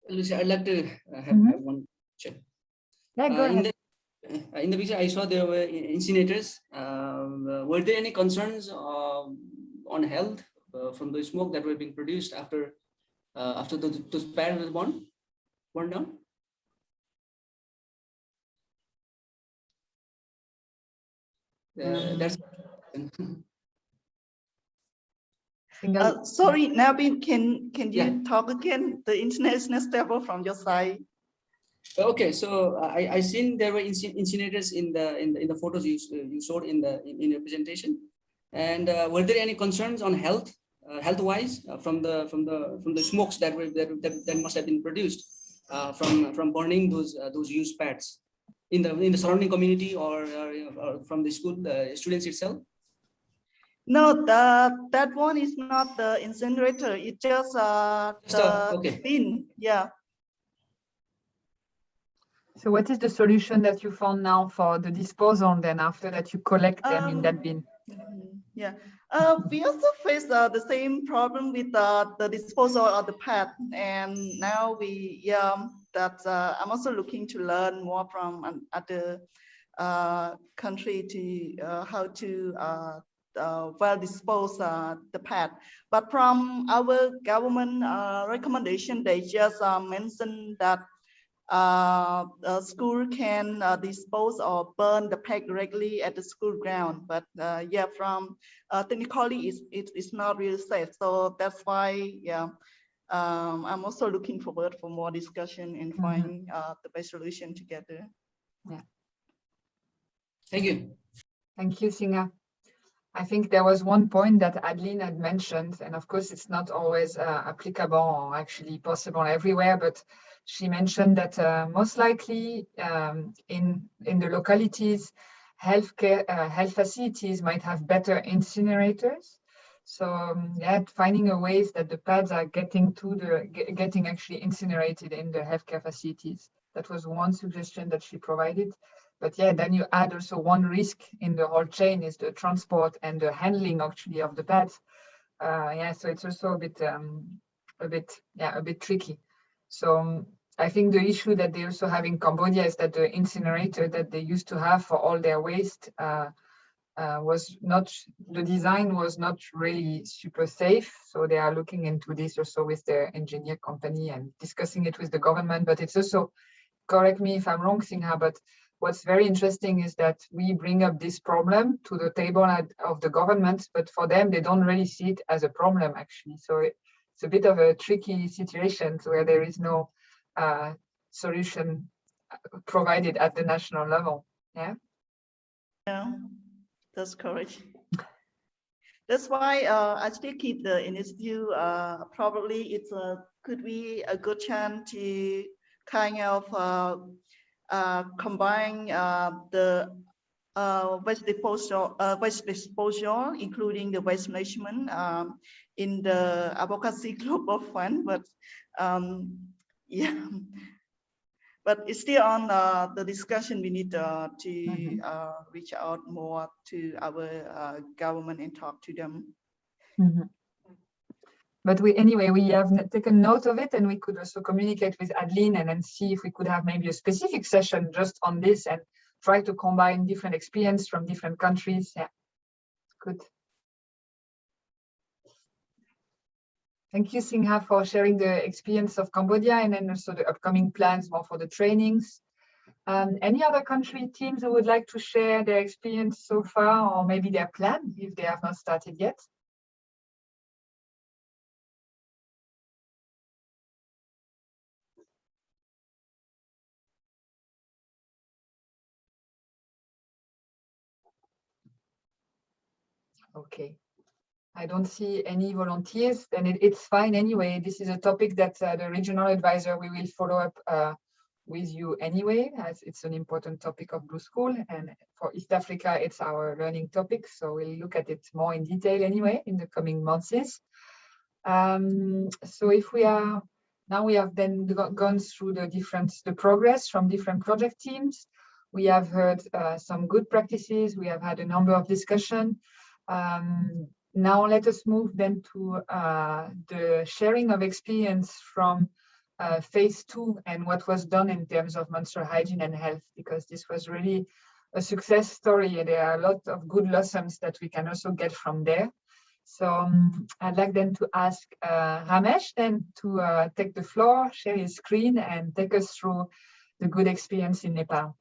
Lucy, I'd like to have one question. Yeah, go ahead. In the picture, I saw there were incinerators. Were there any concerns on health from the smoke that were being produced after those pads was burned down? That's sorry, Nabin, can you talk again? The internet is not stable from your side. Okay, so I seen there were incinerators in the photos you showed in your presentation, and were there any concerns on health wise from the smokes that must have been produced from burning those used pads in the surrounding community or from the school students itself? No, that one is not the incinerator. It's just the bin. Yeah. So what is the solution that you found now for the disposal then after that you collect them in that bin? Yeah, we also face the same problem with the disposal of the pad, and now I'm also looking to learn more from other country to how to well dispose the pad. But from our government recommendation, they just mentioned that the school can dispose or burn the pad regularly at the school ground, but yeah, from technically it's not really safe. So that's why I'm also looking forward for more discussion and find the best solution together. Yeah. Thank you. Thank you, Singha. I think there was one point that Adeline had mentioned, and of course it's not always applicable or actually possible everywhere, but she mentioned that most likely in the localities, health facilities might have better incinerators. So yeah, finding a ways that the pads are getting actually incinerated in the healthcare facilities. That was one suggestion that she provided. But yeah, then you add also one risk in the whole chain is the transport and the handling actually of the pads. Yeah, so it's also a bit tricky. So I think the issue that they also have in Cambodia is that the incinerator that they used to have for all their waste the design was not really super safe. So they are looking into this also with their engineer company and discussing it with the government. But it's also, correct me if I'm wrong, Singha, but what's very interesting is that we bring up this problem to the table of the government, but for them, they don't really see it as a problem, actually. So it's a bit of a tricky situation where there is no solution provided at the national level. Yeah. Yeah, that's correct. That's why I still keep the initiative. Probably it could be a good chance to kind of combine the waste disposal, including the waste management in the advocacy global fund. But yeah, but it's still on the discussion. We need to reach out more to our government and talk to them. But we have taken note of it, and we could also communicate with Adeline and then see if we could have maybe a specific session just on this and try to combine different experience from different countries. Yeah, good. Thank you, Singha, for sharing the experience of Cambodia and then also the upcoming plans more for the trainings. Any other country teams who would like to share their experience so far, or maybe their plan if they have not started yet? Okay, I don't see any volunteers, and it's fine anyway. This is a topic that the regional advisor, we will follow up with you anyway, as it's an important topic of Blue School, and for East Africa, it's our learning topic. So we'll look at it more in detail anyway in the coming months. So if we are Now we have then gone through the progress from different project teams. We have heard some good practices. We have had a number of discussions. Now let us move then to the sharing of experience from phase 2 and what was done in terms of menstrual hygiene and health, because this was really a success story. There are a lot of good lessons that we can also get from there. So I'd like then to ask Ramesh then to take the floor, share his screen, and take us through the good experience in Nepal.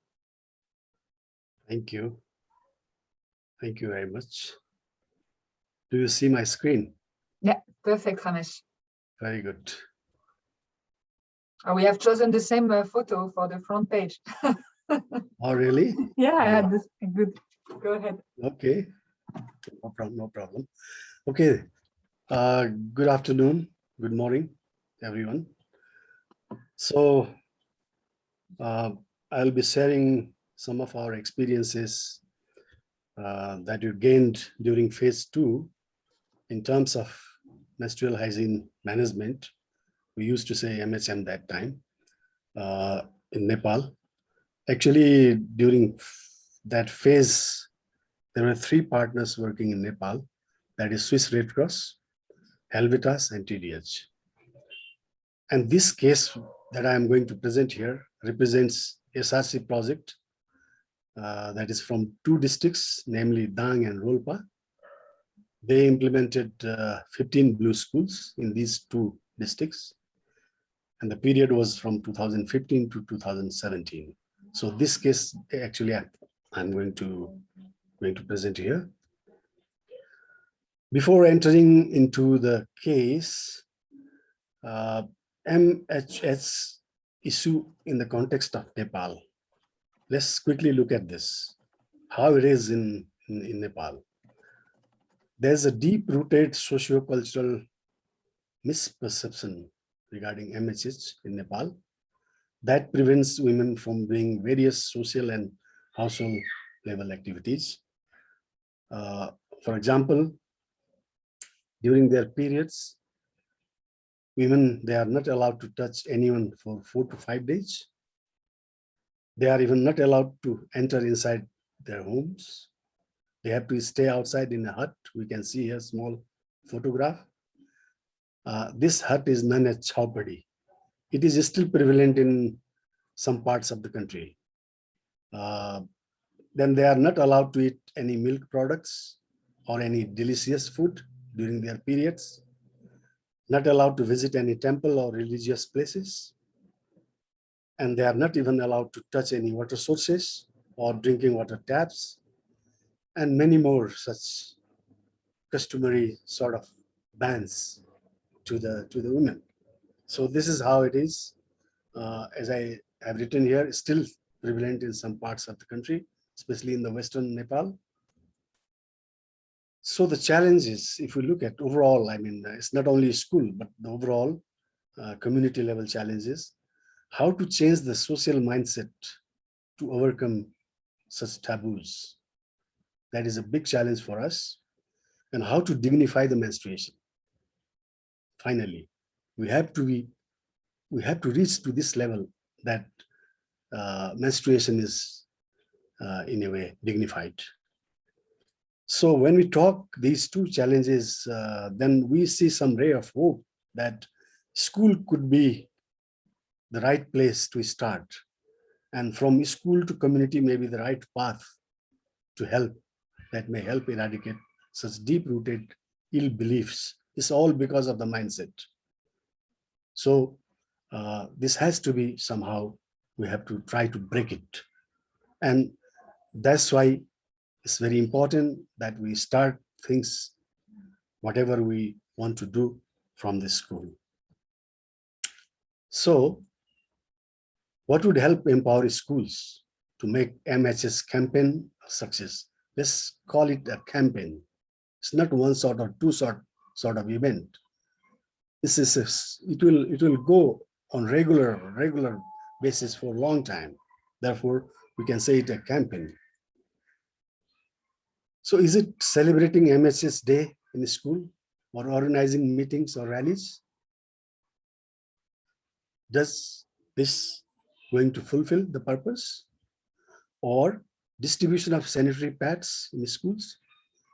Thank you. Thank you very much. Do you see my screen? Yeah, perfect, Ramesh. Very good. We have chosen the same photo for the front page. Oh, really? Yeah, I had this. Good. Go ahead. Okay. No problem. No problem. Okay. Good afternoon. Good morning, everyone. So I'll be sharing some of our experiences that we gained during phase 2 in terms of menstrual hygiene management. We used to say MHM that time in Nepal. Actually, during that phase, there were 3 partners working in Nepal. That is Swiss Red Cross, Helvetas, and TDH. And this case that I am going to present here represents SRC project that is from 2 districts, namely Dang and Rolpa. They implemented 15 blue schools in these 2 districts. And the period was from 2015 to 2017. So this case, actually, I'm going to present here. Before entering into the case, MHS issue in the context of Nepal. Let's quickly look at this, how it is in Nepal. There's a deep-rooted socio-cultural misperception regarding MHH in Nepal that prevents women from doing various social and household level activities. For example, during their periods, women, they are not allowed to touch anyone for 4 to 5 days. They are even not allowed to enter inside their homes. They have to stay outside in a hut. We can see here a small photograph. This hut is known as chowpadi. It is still prevalent in some parts of the country. Then they are not allowed to eat any milk products or any delicious food during their periods. Not allowed to visit any temple or religious places. And they are not even allowed to touch any water sources or drinking water taps, and many more such customary sort of bans to the women. So this is how it is. As I have written here, still prevalent in some parts of the country, especially in the Western Nepal. So the challenge is, if we look at overall, I mean, it's not only school, but the overall community level challenges, how to change the social mindset to overcome such taboos. That is a big challenge for us. And how to dignify the menstruation. Finally, we have to reach to this level that menstruation is in a way dignified. So when we talk these 2 challenges, then we see some ray of hope that school could be the right place to start. And from school to community may be the right path to help, that may help eradicate such deep-rooted ill beliefs. It's all because of the mindset. So this has to be somehow, we have to try to break it. And that's why it's very important that we start things, whatever we want to do from this school. So what would help empower schools to make MHS campaign a success? Let's call it a campaign. It's not one sort or 2 sort of event. This is it will go on regular basis for a long time. Therefore, we can say it a campaign. So is it celebrating MHS Day in the school or organizing meetings or rallies? Does this going to fulfill the purpose? Or distribution of sanitary pads in schools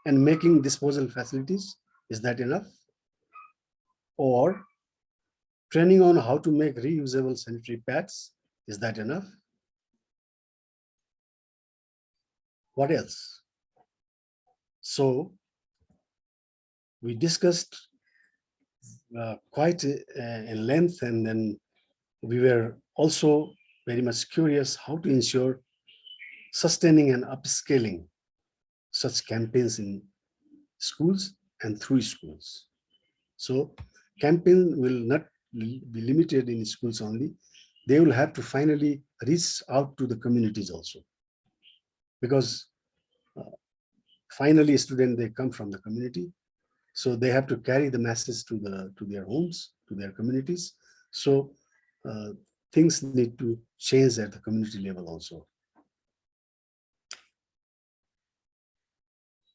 and making disposal facilities, is that enough? Or training on how to make reusable sanitary pads, is that enough? What else? So we discussed quite in length, and then we were also very much curious how to ensure sustaining and upscaling such campaigns in schools and through schools. So campaign will not be limited in schools only. They will have to finally reach out to the communities also, because finally students, they come from the community. So they have to carry the message to their homes, to their communities. So things need to change at the community level also.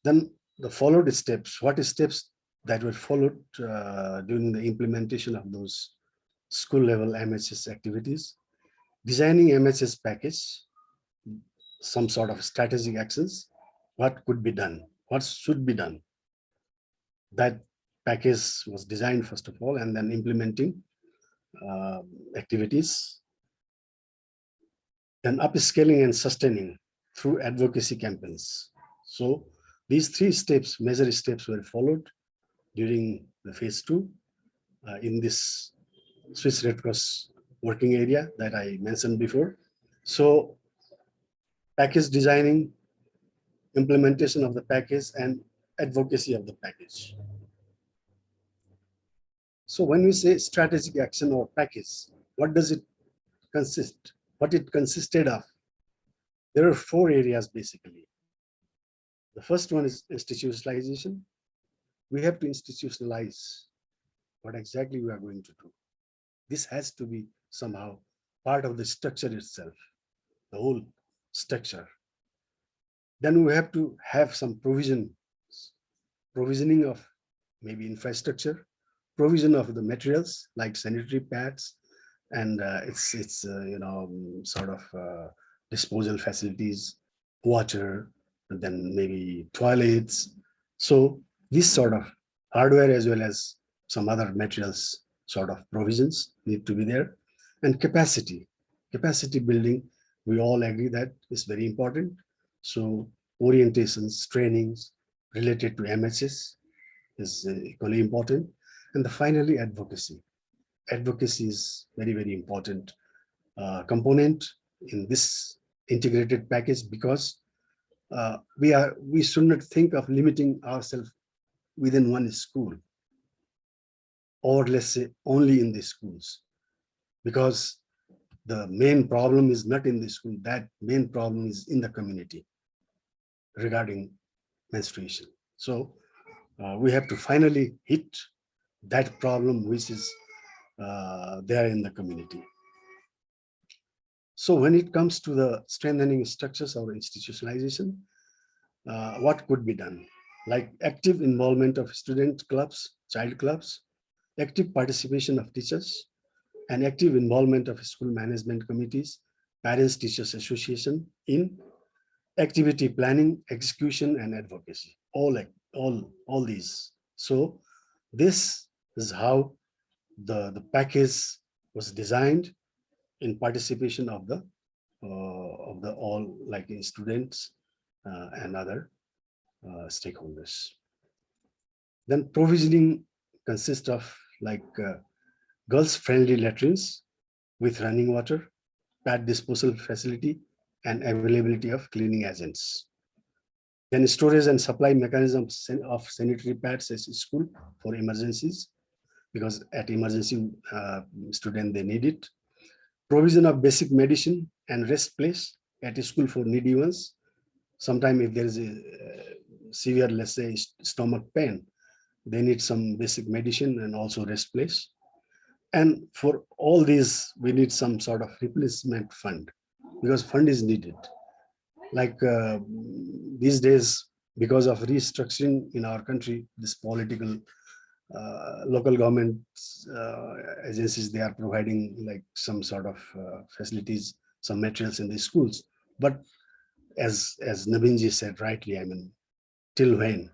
Then the followed steps, what steps that were followed during the implementation of those school level MHS activities? Designing MHS package, some sort of strategic actions, what could be done, what should be done. That package was designed first of all, and then implementing activities. Then upscaling and sustaining through advocacy campaigns. So these three steps, major steps, were followed during the phase 2 in this Swiss Red Cross working area that I mentioned before. So package designing, implementation of the package, and advocacy of the package. So when we say strategic action or package, what does it consist? What it consisted of? There are 4 areas basically. The first one is institutionalization. We have to institutionalize what exactly we are going to do. This has to be somehow part of the structure itself, the whole structure. Then we have to have some provisioning of maybe infrastructure, provision of the materials like sanitary pads, and it's sort of disposal facilities, water, and then maybe toilets. So this sort of hardware as well as some other materials sort of provisions need to be there. And capacity building, we all agree that is very important. So orientations, trainings related to MHS is equally important. And finally, advocacy. Advocacy is very, very important component in this integrated package, because we should not think of limiting ourselves within one school, or let's say only in the schools, because the main problem is not in the school. That main problem is in the community regarding menstruation. So we have to finally hit that problem which is there in the community. So when it comes to the strengthening structures or institutionalization, what could be done? Like active involvement of student clubs, child clubs, active participation of teachers, and active involvement of school management committees, parents teachers association in activity planning, execution, and advocacy. All these. So this is how the package was designed in participation of the all, like students and other stakeholders. Then provisioning consists of like girls-friendly latrines with running water, pad disposal facility, and availability of cleaning agents. Then storage and supply mechanisms of sanitary pads as school for emergencies, because at emergency student they need it. Provision of basic medicine and rest place at a school for needy ones. Sometimes if there is a severe, let's say, stomach pain, they need some basic medicine and also rest place. And for all these, we need some sort of replacement fund, because fund is needed. Like these days, because of restructuring in our country, this political local government agencies, they are providing like some sort of facilities, some materials in the schools. But as Naveenji said rightly, I mean, till when?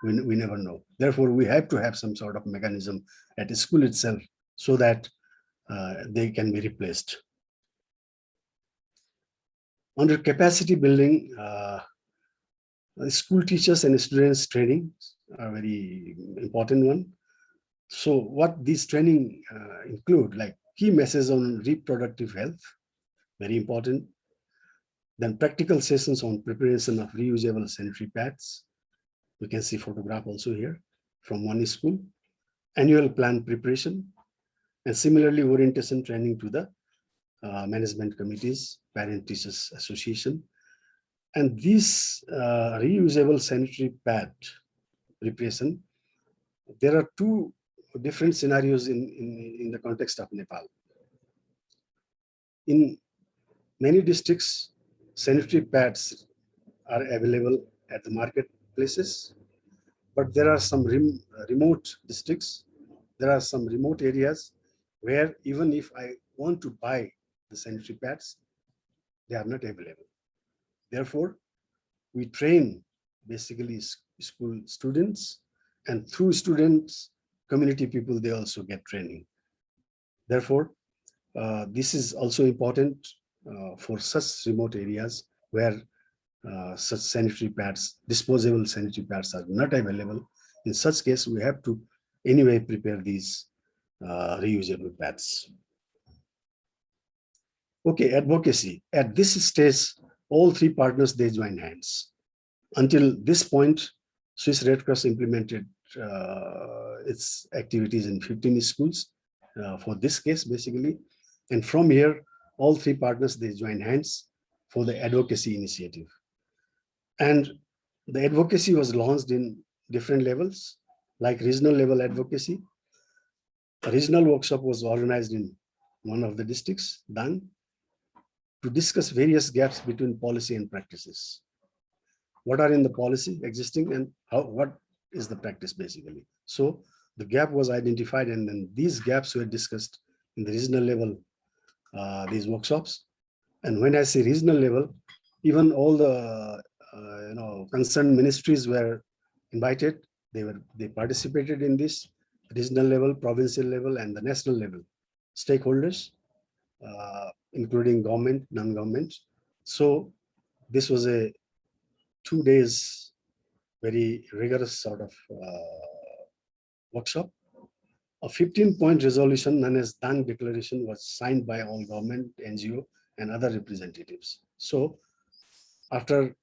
We never know. Therefore, we have to have some sort of mechanism at the school itself so that they can be replaced. Under capacity building, school teachers and students training are very important one. So what these training include, like key messages on reproductive health, very important. Then practical sessions on preparation of reusable sanitary pads. We can see photograph also here from one school. Annual plan preparation, and similarly orientation training to the management committees, parent teachers association. And this reusable sanitary pad preparation, there are two different scenarios in the context of Nepal. In many districts, sanitary pads are available at the marketplaces, but there are some remote districts, there are some remote areas where even if I want to buy the sanitary pads, they are not available. Therefore, we train basically school students, and through students, community people, they also get training. Therefore, this is also important for such remote areas where such sanitary pads, disposable sanitary pads are not available. In such case, we have to anyway prepare these reusable pads. Okay, advocacy. At this stage, all three partners, they join hands. Until this point, Swiss Red Cross implemented its activities in 15 schools for this case, basically. And from here, all three partners, they join hands for the advocacy initiative. And the advocacy was launched in different levels, like regional level advocacy. A regional workshop was organized in one of the districts, Dang, to discuss various gaps between policy and practices. What are in the policy existing and what is the practice basically? So the gap was identified, and then these gaps were discussed in the regional level, these workshops. And when I say regional level, even all the concerned ministries were invited. They participated in this regional level, provincial level, and the national level stakeholders, including government, non-government. So this was a 2 days very rigorous sort of workshop. A 15-point resolution known as Dang Declaration was signed by all government, NGO, and other representatives. So after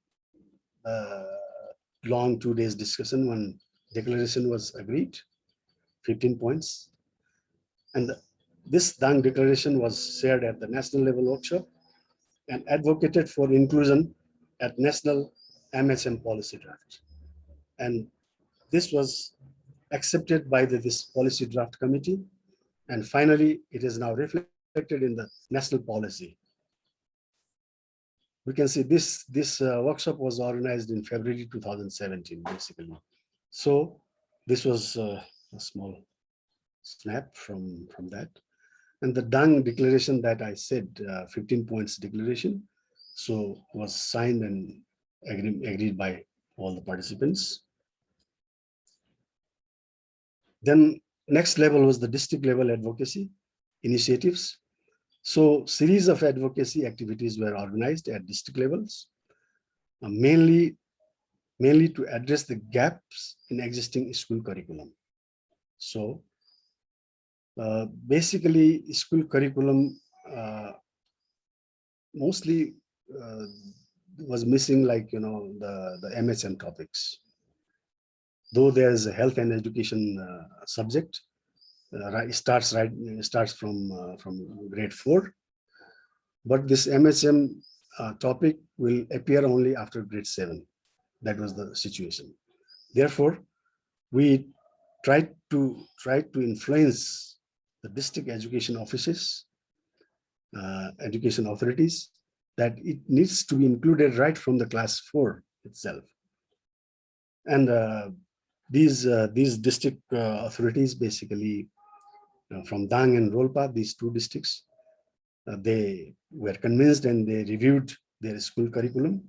long 2 days discussion, one declaration was agreed, 15 points. And this Dang Declaration was shared at the national level workshop and advocated for inclusion at national MHM policy draft. And this was accepted by this policy draft committee. And finally, it is now reflected in the national policy. We can see this workshop was organized in February 2017, basically. So this was a small snap from that. And the Dang Declaration that I said, 15 points declaration, so was signed and agreed by all the participants. Then next level was the district level advocacy initiatives. So series of advocacy activities were organized at district levels, mainly to address the gaps in existing school curriculum. So basically school curriculum mostly was missing, like, the MHM topics. Though there's a health and education subject, starts from grade 4, but this MHM topic will appear only after grade 7. That was the situation. Therefore, we tried to influence the district education offices, education authorities, that it needs to be included right from the class 4 itself. And these district authorities, basically from Dang and Rolpa, these two districts, they were convinced and they reviewed their school curriculum,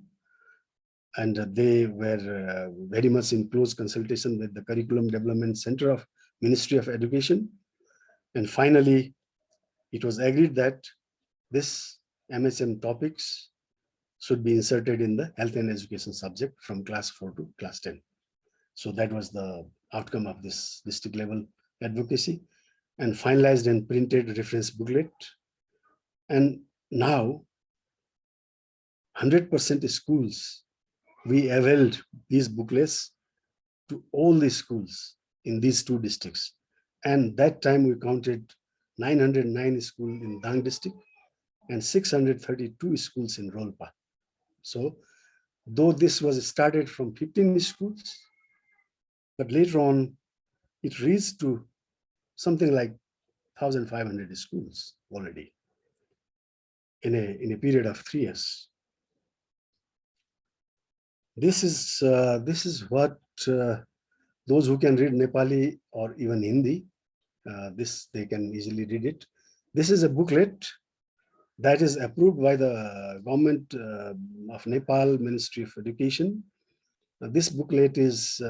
and they were very much in close consultation with the Curriculum Development Center of Ministry of Education. And finally, it was agreed that this MSM topics should be inserted in the health and education subject from class 4 to class 10. So that was the outcome of this district level advocacy, and finalized and printed reference booklet. And now 100% schools, we availed these booklets to all the schools in these two districts. And that time we counted 909 schools in Dang district and 632 schools in Rolpa. So though this was started from 15 schools, but later on it reached to something like 1,500 schools already in a period of 3 years. This is what those who can read Nepali or even Hindi, they can easily read it. This is a booklet that is approved by the government of Nepal Ministry of Education. This booklet is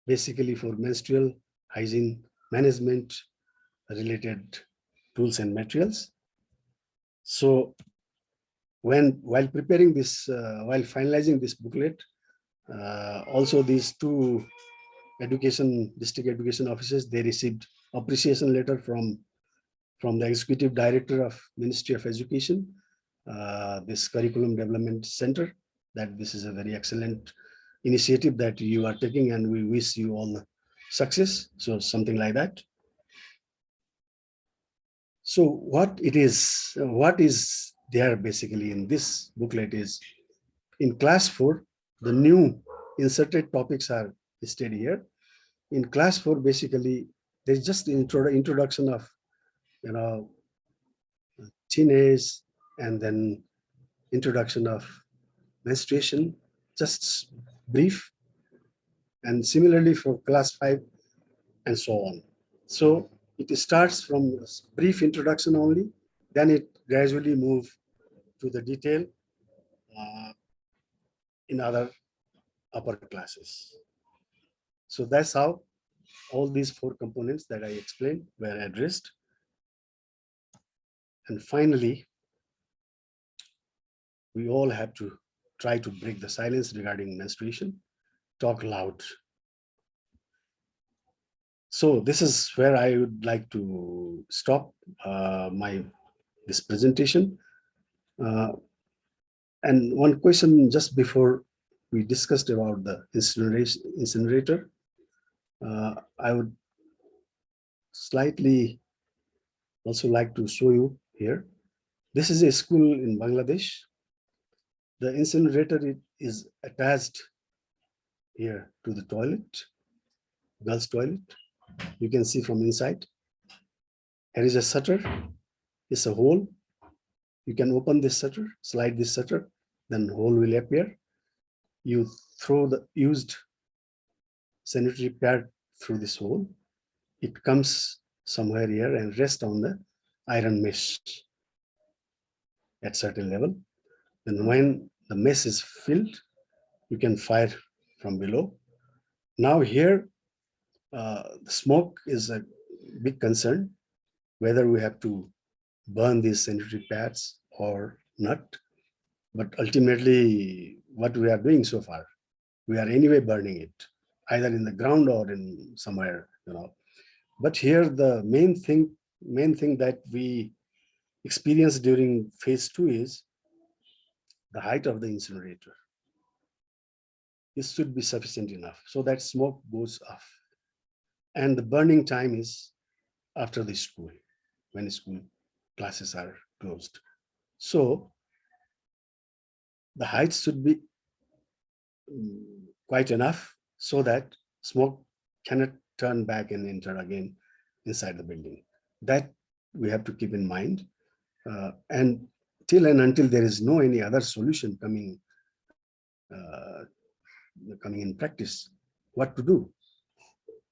basically for menstrual hygiene management related tools and materials. So while preparing this, while finalizing this booklet, also these two district education officers, they received appreciation letter from the executive director of Ministry of Education, this Curriculum Development Center, that this is a very excellent initiative that you are taking, and we wish you all success. So something like that. So what is there basically in this booklet is, in class 4, the new inserted topics are listed here. In class 4, basically, there's just introduction of, teenage, and then introduction of menstruation, just brief. And similarly for class 5 and so on. So it starts from a brief introduction only, then it gradually moves to the detail in other upper classes. So that's how all these 4 components that I explained were addressed. And finally, we all have to try to break the silence regarding menstruation, talk loud. So this is where I would like to stop this presentation. And one question just before we discussed about the incinerator, I would slightly also like to show you here. This is a school in Bangladesh. The incinerator is attached here to the toilet, girls' toilet. You can see from inside. Here is a shutter. It's a hole. You can open this shutter, slide this shutter, then hole will appear. You throw the used sanitary pad through this hole. It comes somewhere here and rests on the iron mesh at certain level. Then when the mesh is filled, you can fire from below. Now here, the smoke is a big concern, whether we have to burn these sanitary pads or not. But ultimately, what we are doing so far, we are anyway burning it, either in the ground or in somewhere, But here the main thing that we experience during phase 2 is the height of the incinerator. This should be sufficient enough so that smoke goes off. And the burning time is after the school, when school classes are closed. So the height should be quite enough so that smoke cannot turn back and enter again inside the building. That we have to keep in mind. And till and until there is no any other solution coming in practice, what to do?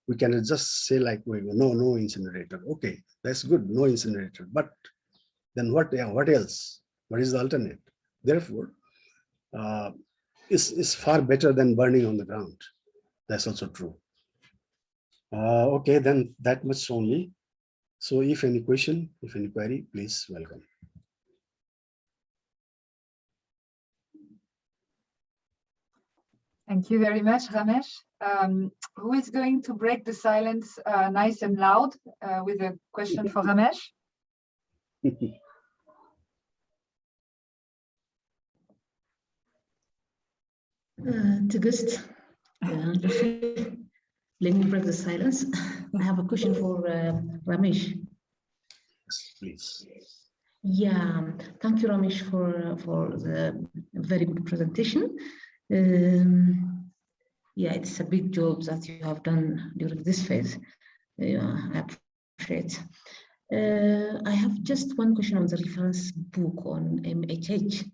We cannot just say like, no incinerator. Okay, that's good, no incinerator. But then what? Yeah, what else? What is the alternate? Therefore, is far better than burning on the ground. That's also true. Okay, then that much only. So if any question, if any query, please welcome. Thank you very much, Ramesh. Who is going to break the silence nice and loud with a question for Ramesh? Tigist, let me break the silence. I have a question for Ramesh. Yes, please. Yeah, thank you, Ramesh, for the very good presentation. Yeah, it's a big job that you have done during this phase. I appreciate. I have just one question on the reference book on MHH.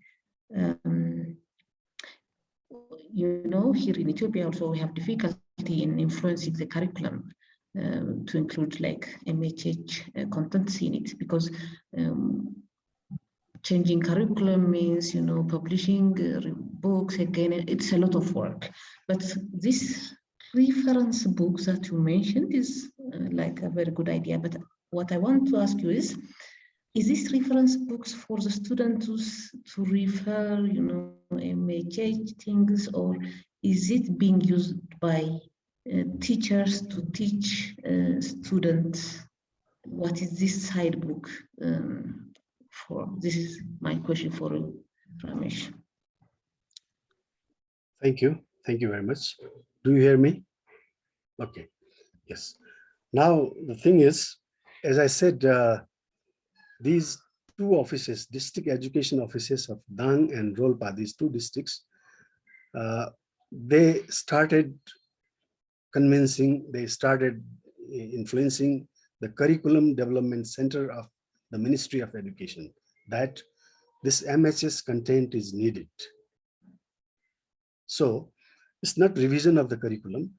You know, here in Ethiopia also we have difficulty in influencing the curriculum to include like MHH contents in it, because changing curriculum means, you know, publishing books again. It's a lot of work. But this reference book that you mentioned is like a very good idea. But what I want to ask you is this reference books for the students to refer, you know, MHH things, or is it being used by teachers to teach students? What is this side book for? This is my question for Ramesh. Thank you. Thank you very much. Do you hear me? Okay. Yes. Now, the thing is, as I said, these two offices, district education offices of Dang and Rolpa, these two districts, they started convincing, they started influencing the Curriculum Development Center of the Ministry of Education that this MHS content is needed. So it's not revision of the curriculum.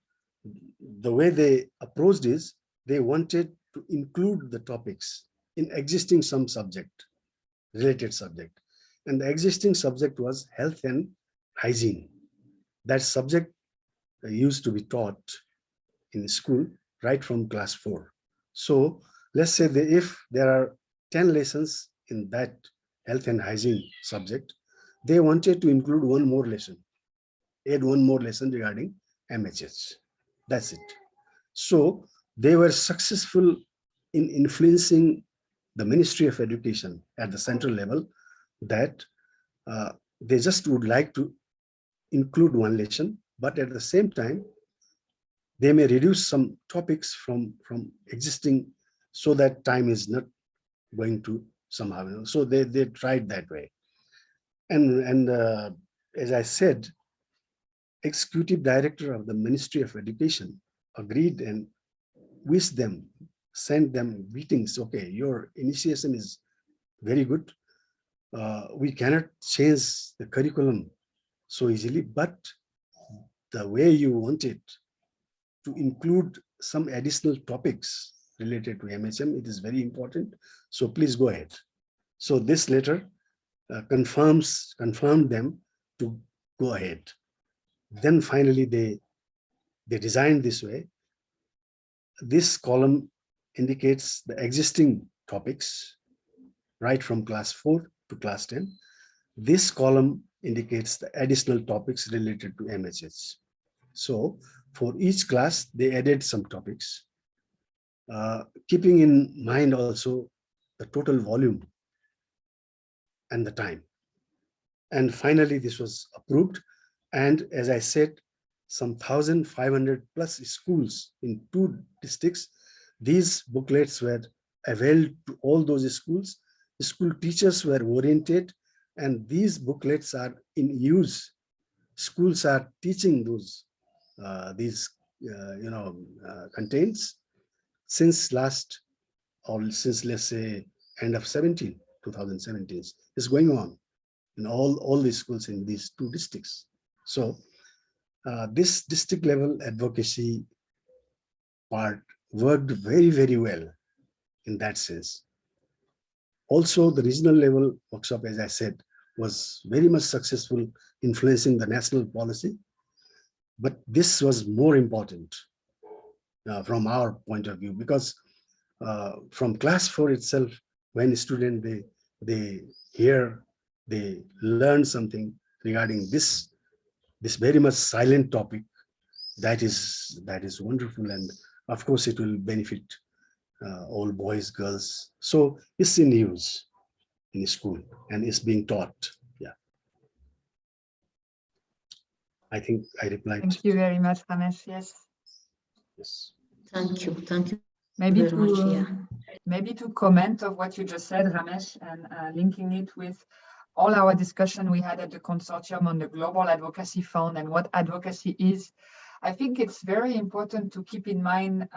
The way they approached is they wanted to include the topics in existing some subject, related subject. And the existing subject was health and hygiene. That subject used to be taught in school right from class 4. So let's say that if there are 10 lessons in that health and hygiene subject, they wanted to include one more lesson, add one more lesson regarding MHH. That's it. So they were successful in influencing the Ministry of Education at the central level that they just would like to include one lesson, but at the same time, they may reduce some topics from existing so that time is not going to somehow, you know, so they tried that way. And as I said, executive director of the Ministry of Education agreed and wished them, sent them greetings. Okay, your initiation is very good. We cannot change the curriculum so easily, but the way you want it to include some additional topics related to MHM, it is very important. So please go ahead. So this letter confirmed them to go ahead. Then finally they designed this way. This column indicates the existing topics right from class 4 to class 10. This column indicates the additional topics related to MHH. So for each class, they added some topics, keeping in mind also the total volume and the time. And finally, this was approved. And as I said, some 1,500 plus schools in 2 districts, these booklets were availed to all those schools. The school teachers were oriented, and these booklets are in use. Schools are teaching those contents since last, or since let's say end of 2017. It's going on in all the schools in these 2 districts. So this district level advocacy part worked very, very well in that sense. Also, the regional level workshop, as I said, was very much successful, influencing the national policy. But this was more important from our point of view, because from class 4 itself, when student they hear, they learn something regarding this very much silent topic, that is wonderful, and of course it will benefit all boys, girls. So it's in use in school and it's being taught. Yeah, I think I replied. Thank you very much, Ramesh. Yes. Yes. Thank you. Thank you Maybe very much. Yeah. maybe to comment of what you just said, Ramesh, and linking it with all our discussion we had at the consortium on the Global Advocacy Fund and what advocacy is. I think it's very important to keep in mind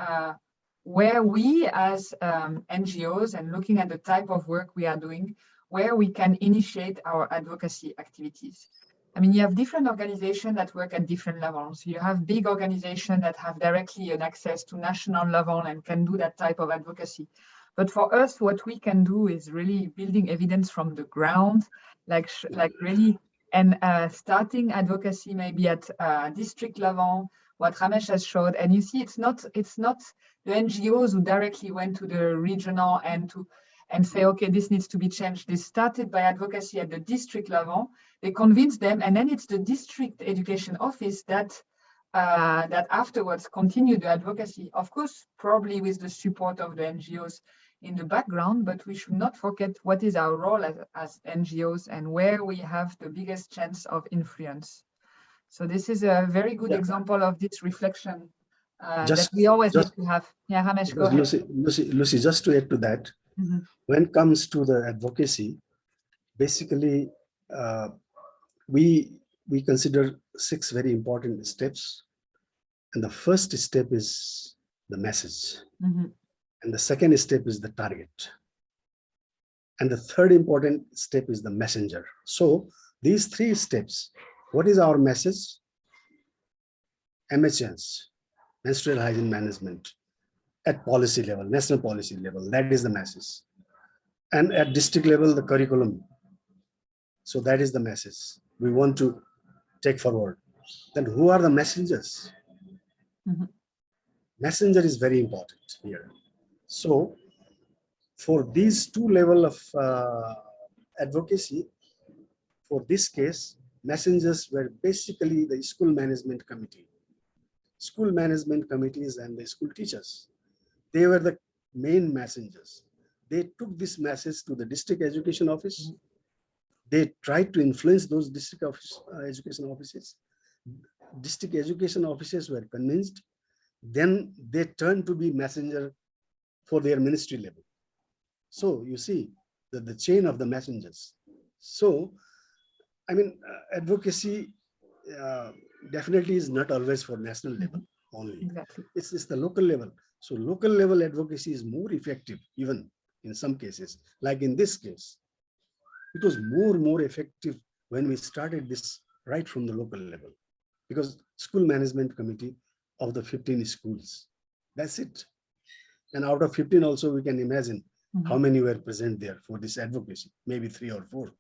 where we as NGOs, and looking at the type of work we are doing, where we can initiate our advocacy activities. I mean, you have different organizations that work at different levels. You have big organizations that have directly an access to national level and can do that type of advocacy. But for us, what we can do is really building evidence from the ground, like really, and starting advocacy maybe at district level, what Ramesh has showed. And you see, it's not the NGOs who directly went to the regional and say, okay, this needs to be changed. They started by advocacy at the district level. They convinced them, and then it's the district education office that afterwards continue the advocacy. Of course, probably with the support of the NGOs in the background, but we should not forget what is our role as NGOs and where we have the biggest chance of influence. So this is a very good example of this reflection that we always need to have. Yeah, Ramesh, go ahead. Lucy, just to add to that, when it comes to the advocacy, basically we consider 6 very important steps. And the first step is the message. And the second step is the target. And the third important step is the messenger. So these 3 steps, what is our message? MHNs, menstrual hygiene management, at policy level, national policy level, that is the message. And at district level, the curriculum. So that is the message we want to take forward. Then who are the messengers? Messenger is very important here. So for these 2 levels of advocacy, for this case, messengers were basically the school management committee. School management committees and the school teachers. They were the main messengers. They took this message to the district education office. They tried to influence those district education offices. District education offices were convinced. Then they turned to be messenger for their ministry level. So you see the chain of the messengers. So, I mean, advocacy definitely is not always for national level only. Exactly. It's the local level. So local level advocacy is more effective, even in some cases, like in this case. It was more effective when we started this right from the local level, because school management committee of the 15 schools, that's it. And out of 15 also, we can imagine how many were present there for this advocacy, maybe 3 or 4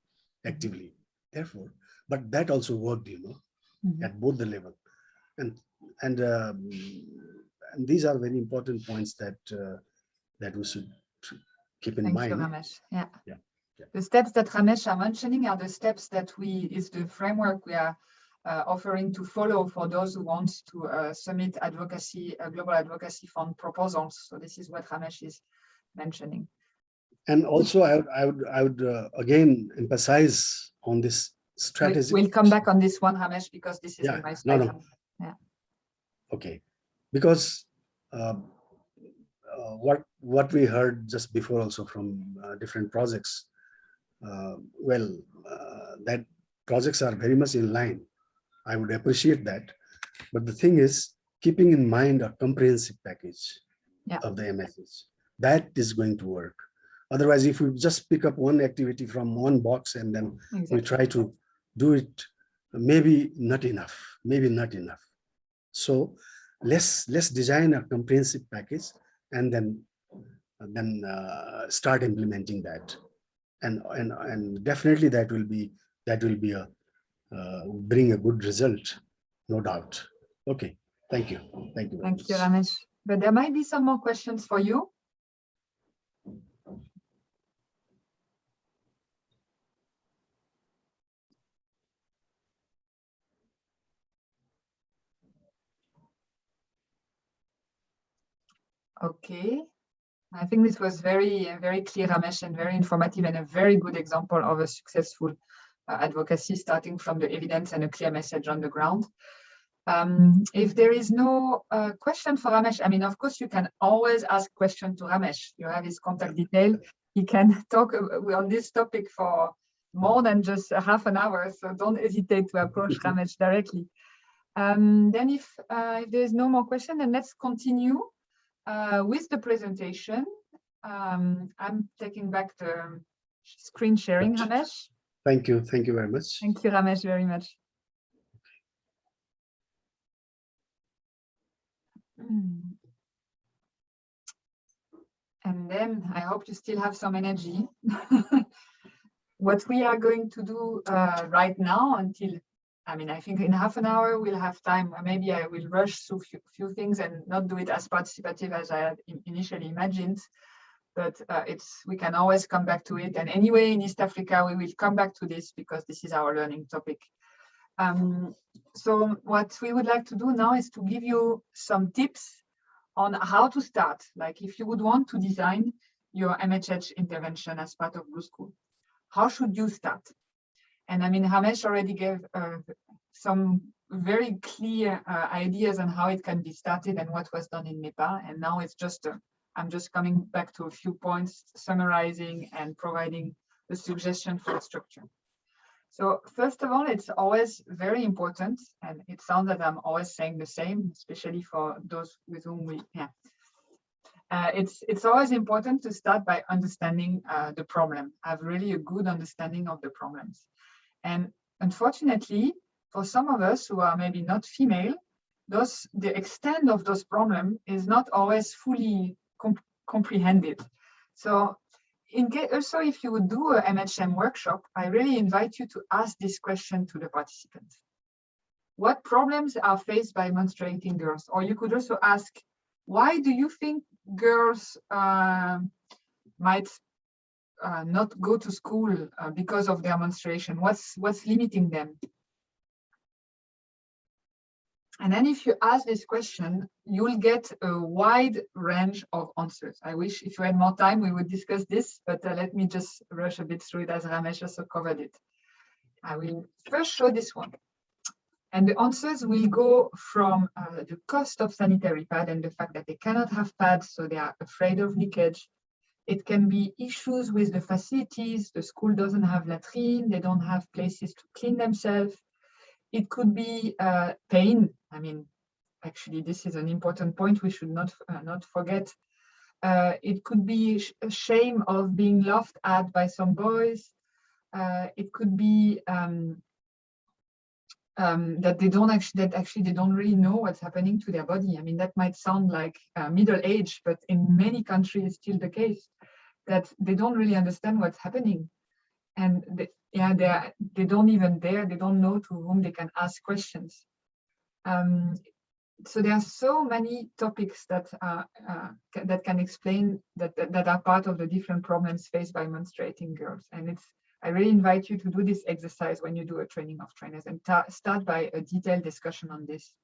actively. Therefore, but that also worked, at both the level. And these are very important points that that we should keep in mind. Thank you, Ramesh. Yeah. The steps that Ramesh are mentioning are the steps that is the framework we are offering to follow for those who want to submit advocacy, global advocacy fund proposals. So this is what Ramesh is mentioning. And also, I would again emphasize on this strategy. We'll come back on this one, Ramesh, because this is in my slide. No. Yeah. Okay, because what we heard just before also from different projects, that projects are very much in line. I would appreciate that. But the thing is, keeping in mind a comprehensive package of the MSs, that is going to work. Otherwise, if we just pick up one activity from one box and then we try to do it, maybe not enough. So let's design a comprehensive package and then start implementing that, and definitely that will be a bring a good result, no doubt. Okay, thank you. Thank you very much. Thank you, Ramesh. But there might be some more questions for you. Okay. I think this was very clear, Ramesh, and very informative, and a very good example of a successful advocacy starting from the evidence and a clear message on the ground. If there is no question for Ramesh, I mean, of course, you can always ask questions to Ramesh. You have his contact detail. He can talk on this topic for more than just a half an hour, so don't hesitate to approach Ramesh directly. Then if there is no more question, then let's continue with the presentation. I'm taking back the screen sharing, Ramesh. Thank you very much. Thank you, Ramesh, very much. And then I hope you still have some energy. What we are going to do right now until, I mean, I think in half an hour we'll have time. Maybe I will rush through a few things and not do it as participative as I had initially imagined. But we can always come back to it. And anyway, in East Africa, we will come back to this because this is our learning topic. So what we would like to do now is to give you some tips on how to start. Like if you would want to design your MHH intervention as part of Blue School, how should you start? And I mean, Ramesh already gave some very clear ideas on how it can be started and what was done in Nepal. And now it's just, I'm just coming back to a few points, summarizing and providing a suggestion for the structure. So first of all, it's always very important, and it sounds that I'm always saying the same, especially for those with whom it's always important to start by understanding the problem, have really a good understanding of the problems. And unfortunately, for some of us who are maybe not female, the extent of those problems is not always fully comprehended. So also, if you would do a MHM workshop, I really invite you to ask this question to the participants. What problems are faced by menstruating girls? Or you could also ask, why do you think girls might not go to school because of their menstruation? What's limiting them? And then if you ask this question, you'll get a wide range of answers. I wish if you had more time, we would discuss this, but let me just rush a bit through it as Ramesh also covered it. I will first show this one. And the answers will go from the cost of sanitary pad and the fact that they cannot have pads, so they are afraid of leakage. It can be issues with the facilities. The school doesn't have latrine. They don't have places to clean themselves. It could be pain. I mean, actually, this is an important point we should not forget. It could be a shame of being laughed at by some boys. It could be that they don't really know what's happening to their body. I mean, that might sound like middle age, but in many countries it's still the case that they don't really understand what's happening. And they don't even dare, they don't know to whom they can ask questions. So there are so many topics that can explain that are part of the different problems faced by menstruating girls. And I really invite you to do this exercise when you do a training of trainers and start by a detailed discussion on this.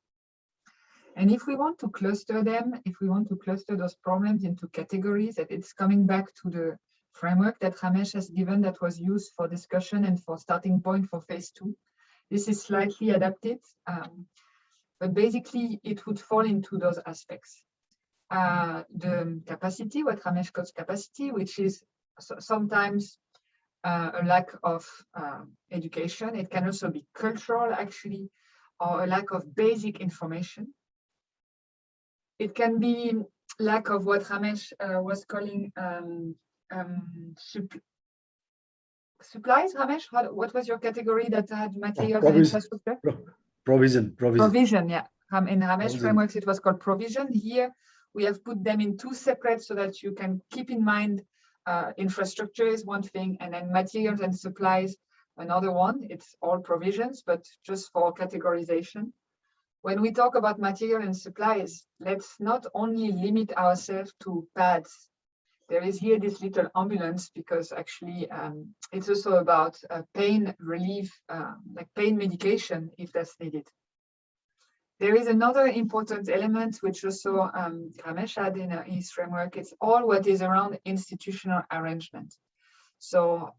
And if we want to cluster them, if we want to cluster those problems into categories, that it's coming back to the framework that Ramesh has given that was used for discussion and for starting point for phase 2. This is slightly adapted, but basically it would fall into those aspects. The capacity, what Ramesh calls capacity, which is sometimes a lack of education. It can also be cultural, actually, or a lack of basic information. It can be lack of what Ramesh was calling supplies. Ramesh, what was your category that had materials and infrastructure? Provision. Provision, yeah. In Ramesh frameworks, it was called provision. Here, we have put them in two separate so that you can keep in mind infrastructure is one thing, and then materials and supplies, another one. It's all provisions, but just for categorization. When we talk about material and supplies, let's not only limit ourselves to pads. There is here this little ambulance because actually it's also about pain relief, like pain medication if that's needed. There is another important element which also Ramesh had in his framework. It's all what is around institutional arrangement. So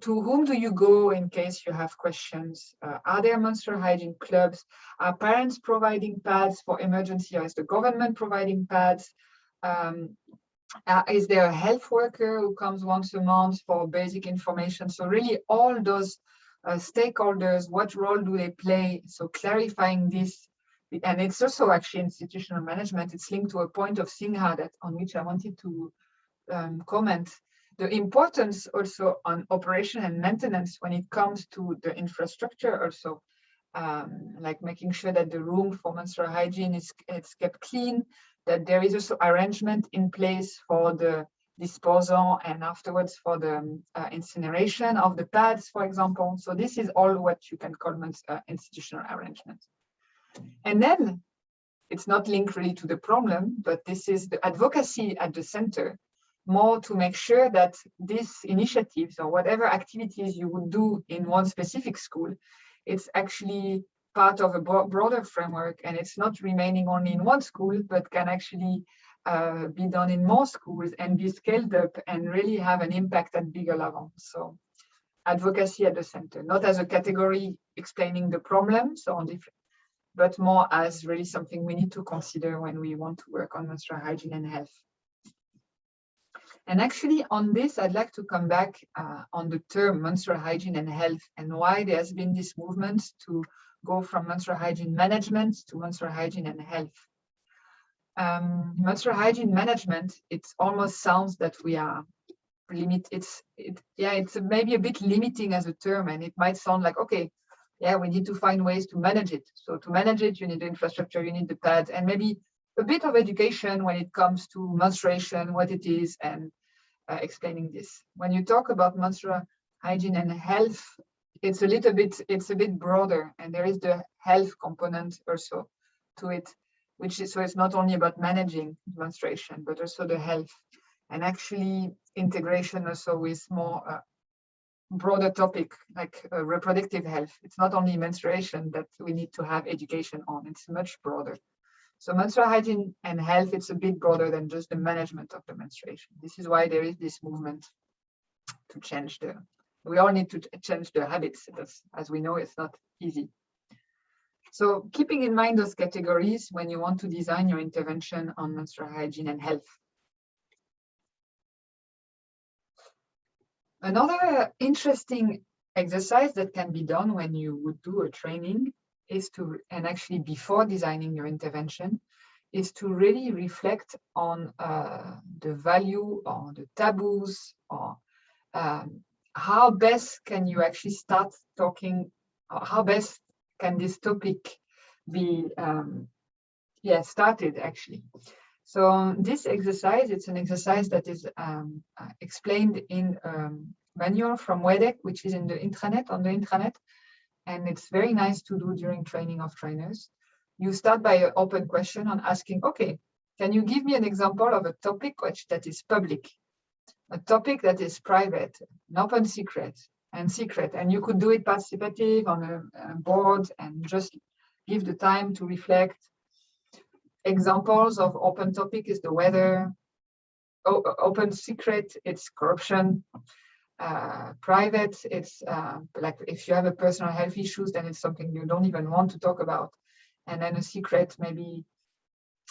to whom do you go in case you have questions? Are there menstrual hygiene clubs? Are parents providing pads for emergency, or is the government providing pads? Is there a health worker who comes once a month for basic information? So really all those stakeholders, what role do they play? So clarifying this, and it's also actually institutional management. It's linked to a point of Singha that on which I wanted to comment. The importance also on operation and maintenance when it comes to the infrastructure also, like making sure that the room for menstrual hygiene is kept clean, that there is also arrangement in place for the disposal and afterwards for the incineration of the pads, for example. So this is all what you can call institutional arrangement. And then it's not linked really to the problem, but this is the advocacy at the center, more to make sure that these initiatives or whatever activities you would do in one specific school, it's actually part of a broader framework, and it's not remaining only in one school, but can actually be done in more schools and be scaled up and really have an impact at bigger level. So advocacy at the center, not as a category explaining the problems or different, but more as really something we need to consider when we want to work on menstrual hygiene and health. And actually on this, I'd like to come back on the term menstrual hygiene and health and why there has been this movement to go from menstrual hygiene management to menstrual hygiene and health. Menstrual hygiene management, it almost sounds that we are it's maybe a bit limiting as a term, and it might sound like, okay, yeah, we need to find ways to manage it. So to manage it, you need the infrastructure, you need the pads, and maybe a bit of education when it comes to menstruation, what it is, and explaining this. When you talk about menstrual hygiene and health, it's a bit broader, and there is the health component also to it, which is, so it's not only about managing menstruation, but also the health, and actually integration also with more broader topic like reproductive health. It's not only menstruation that we need to have education on, it's much broader. So menstrual hygiene and health, it's a bit broader than just the management of the menstruation. This is why there is this movement to change we all need to change the habits. As we know, it's not easy. So keeping in mind those categories when you want to design your intervention on menstrual hygiene and health. Another interesting exercise that can be done when you would do a training is to, and actually before designing your intervention, is to really reflect on the value or the taboos, or how best can you actually start talking, or how best can this topic be started actually. So this exercise, it's an exercise that is explained in manual from WEDEC, which is in the intranet, on the intranet. And it's very nice to do during training of trainers. You start by an open question on asking, okay, can you give me an example of a topic that is public, a topic that is private, an open secret, and you could do it participative on a board and just give the time to reflect. Examples of open topic is the weather. Open secret, it's corruption. Private, it's like if you have a personal health issues, then it's something you don't even want to talk about. And then a secret, maybe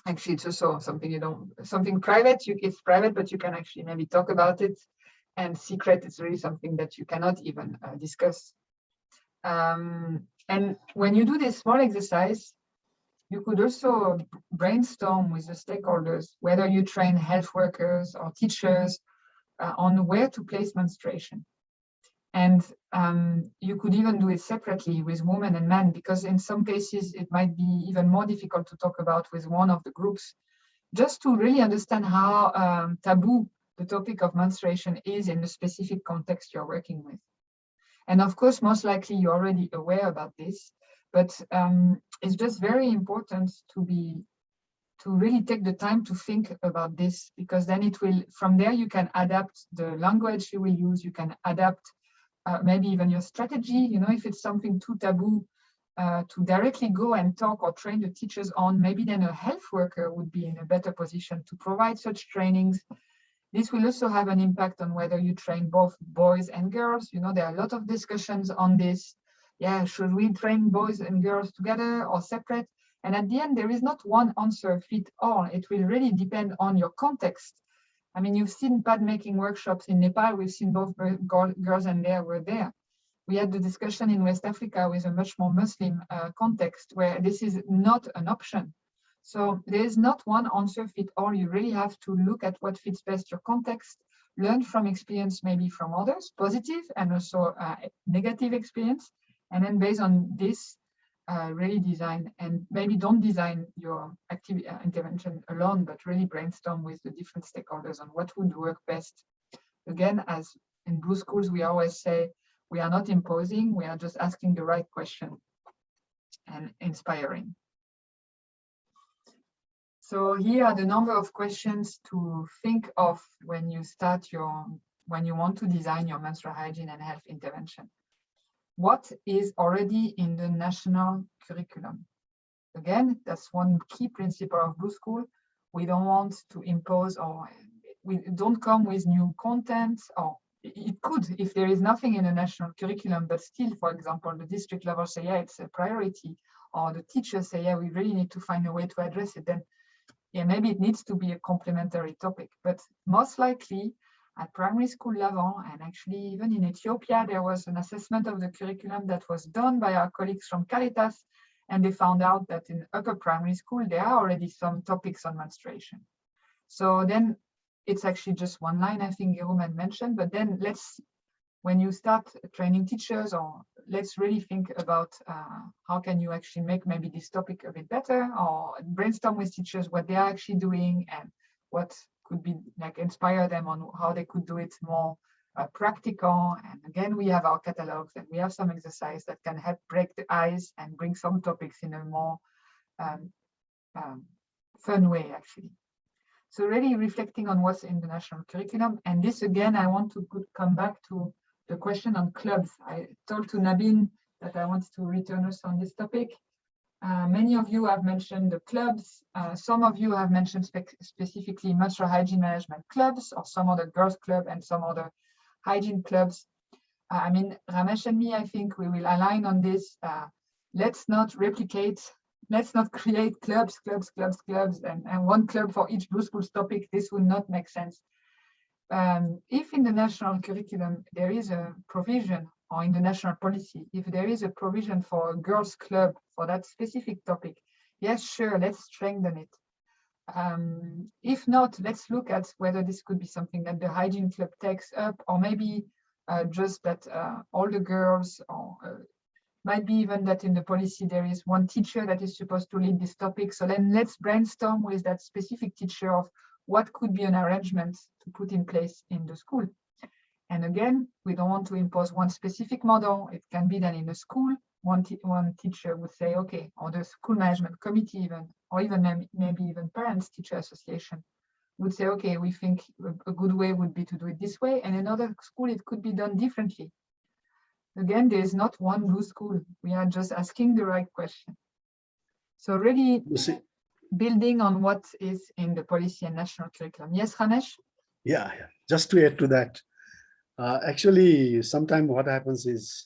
actually it's also something private, it's private, but you can actually maybe talk about it. And secret is really something that you cannot even discuss. And when you do this small exercise, you could also brainstorm with the stakeholders, whether you train health workers or teachers, on where to place menstruation. And you could even do it separately with women and men, because in some cases it might be even more difficult to talk about with one of the groups, just to really understand how taboo the topic of menstruation is in the specific context you're working with. And of course, most likely you're already aware about this, but it's just very important to really take the time to think about this, because then it will, from there you can adapt the language you will use, you can adapt maybe even your strategy, you know, if it's something too taboo to directly go and talk or train the teachers on, maybe then a health worker would be in a better position to provide such trainings. This will also have an impact on whether you train both boys and girls. You know, there are a lot of discussions on this. Yeah, should we train boys and girls together or separate? And at the end, there is not one answer fit all. It will really depend on your context. I mean, you've seen pad making workshops in Nepal. We've seen both girls and they were there. We had the discussion in West Africa with a much more Muslim context where this is not an option. So there is not one answer fit all. You really have to look at what fits best your context, learn from experience, maybe from others, positive and also negative experience. And then based on this, really design, and maybe don't design your activity intervention alone, but really brainstorm with the different stakeholders on what would work best. Again, as in Blue Schools, we always say, we are not imposing, we are just asking the right question and inspiring. So here are the number of questions to think of when you when you want to design your menstrual hygiene and health intervention. What is already in the national curriculum? Again, that's one key principle of Blue School. We don't want to impose, or we don't come with new content, or it could if there is nothing in the national curriculum, but still, for example, the district level say, yeah, it's a priority, or the teachers say, yeah, we really need to find a way to address it, then yeah, maybe it needs to be a complementary topic. But most likely at primary school level, and actually even in Ethiopia, there was an assessment of the curriculum that was done by our colleagues from Caritas, and they found out that in upper primary school, there are already some topics on menstruation. So then it's actually just one line, I think Jerome had mentioned, but then when you start training teachers, or let's really think about how can you actually make maybe this topic a bit better, or brainstorm with teachers what they are actually doing and what could be like inspire them on how they could do it more practical. And again, we have our catalogs and we have some exercise that can help break the ice and bring some topics in a more fun way, actually. So really reflecting on what's in the national curriculum. And this, again, I want to come back to the question on clubs. I told to Nabin that I wanted to return us on this topic. Many of you have mentioned the clubs. Some of you have mentioned specifically menstrual hygiene management clubs, or some other girls club and some other hygiene clubs. I mean, Ramesh and me, I think we will align on this. Let's not replicate, let's not create clubs, and one club for each Blue Schools topic. This would not make sense. If in the national curriculum there is a provision, or in the national policy, if there is a provision for a girls club for that specific topic, yes, sure, let's strengthen it. If not, let's look at whether this could be something that the hygiene club takes up, or maybe just that all the girls, or might be even that in the policy there is one teacher that is supposed to lead this topic. So then let's brainstorm with that specific teacher of what could be an arrangement to put in place in the school. And again, we don't want to impose one specific model. It can be that in the school, one teacher would say, okay, or the school management committee even, or even maybe even parents teacher association would say, okay, we think a good way would be to do it this way. And in another school, it could be done differently. Again, there is not one Blue School. We are just asking the right question. So really building on what is in the policy and national curriculum. Yes, Ramesh? Yeah. Just to add to that, actually, sometimes what happens is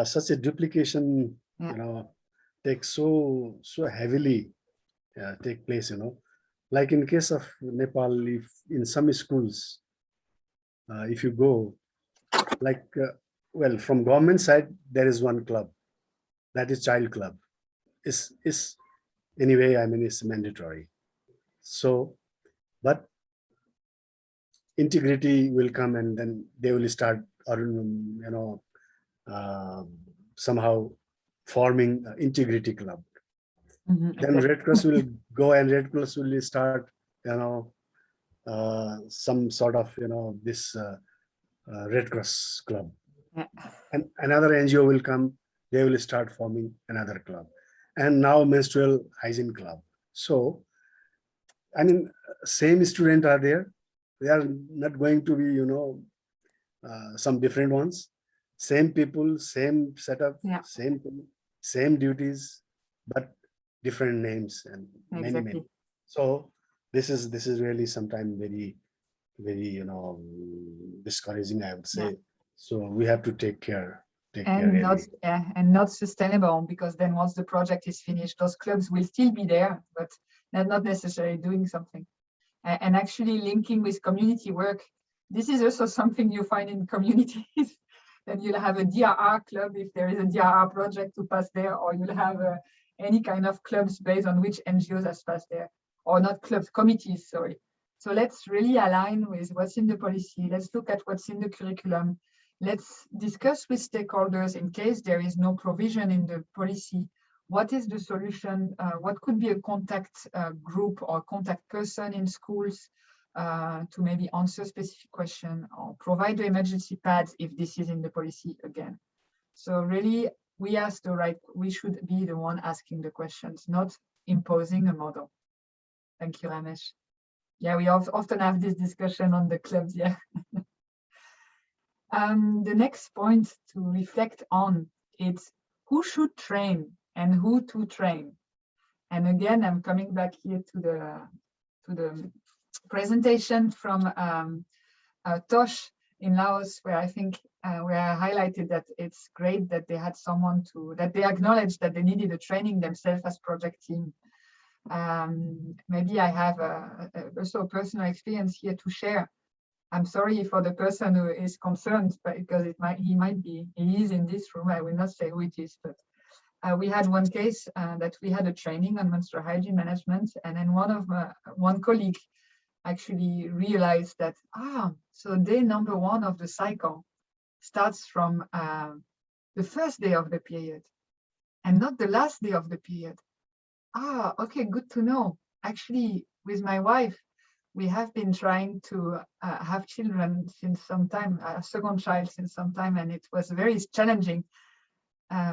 such a duplication, takes so heavily take place, like in case of Nepal, if in some schools, if you go, like, well, from government side, there is one club, that is child club. Is anyway, I mean, it's mandatory. So, but integrity will come, and then they will start, or somehow forming an integrity club. Then Red Cross will go, and Red Cross will start, some sort of, this Red Cross club. And another NGO will come, they will start forming another club. And now menstrual hygiene club. So, I mean, same students are there. They are not going to be, some different ones. Same people, same setup, same duties, but different names and many. So this is really sometimes very, discouraging, I would say. So we have to take care. And not sustainable, because then once the project is finished, those clubs will still be there, but they're not necessarily doing something. And actually linking with community work, this is also something you find in communities. Then you'll have a DRR club if there is a DRR project to pass there, or you'll have any kind of clubs based on which NGOs has passed there, or not clubs, committees, sorry. So let's really align with what's in the policy. Let's look at what's in the curriculum. Let's discuss with stakeholders in case there is no provision in the policy. What is the solution? What could be a contact group or contact person in schools to maybe answer specific question, or provide the emergency pads if this is in the policy again. So really, we should be the one asking the questions, not imposing a model. Thank you, Ramesh. Yeah, we often have this discussion on the clubs, yeah. The next point to reflect on is who should train and who to train. And again, I'm coming back here to the presentation from Tosh in Laos, where I think where I highlighted that it's great that they had someone that they acknowledged that they needed a training themselves as project team. Maybe I have also a personal experience here to share. I'm sorry for the person who is concerned, but because he is in this room. I will not say who it is, but we had one case that we had a training on menstrual hygiene management, and then one colleague actually realized that so day number 1 of the cycle starts from the first day of the period and not the last day of the period. Okay, good to know. Actually, with my wife, we have been trying to have children since some time, a second child since some time, and it was very challenging.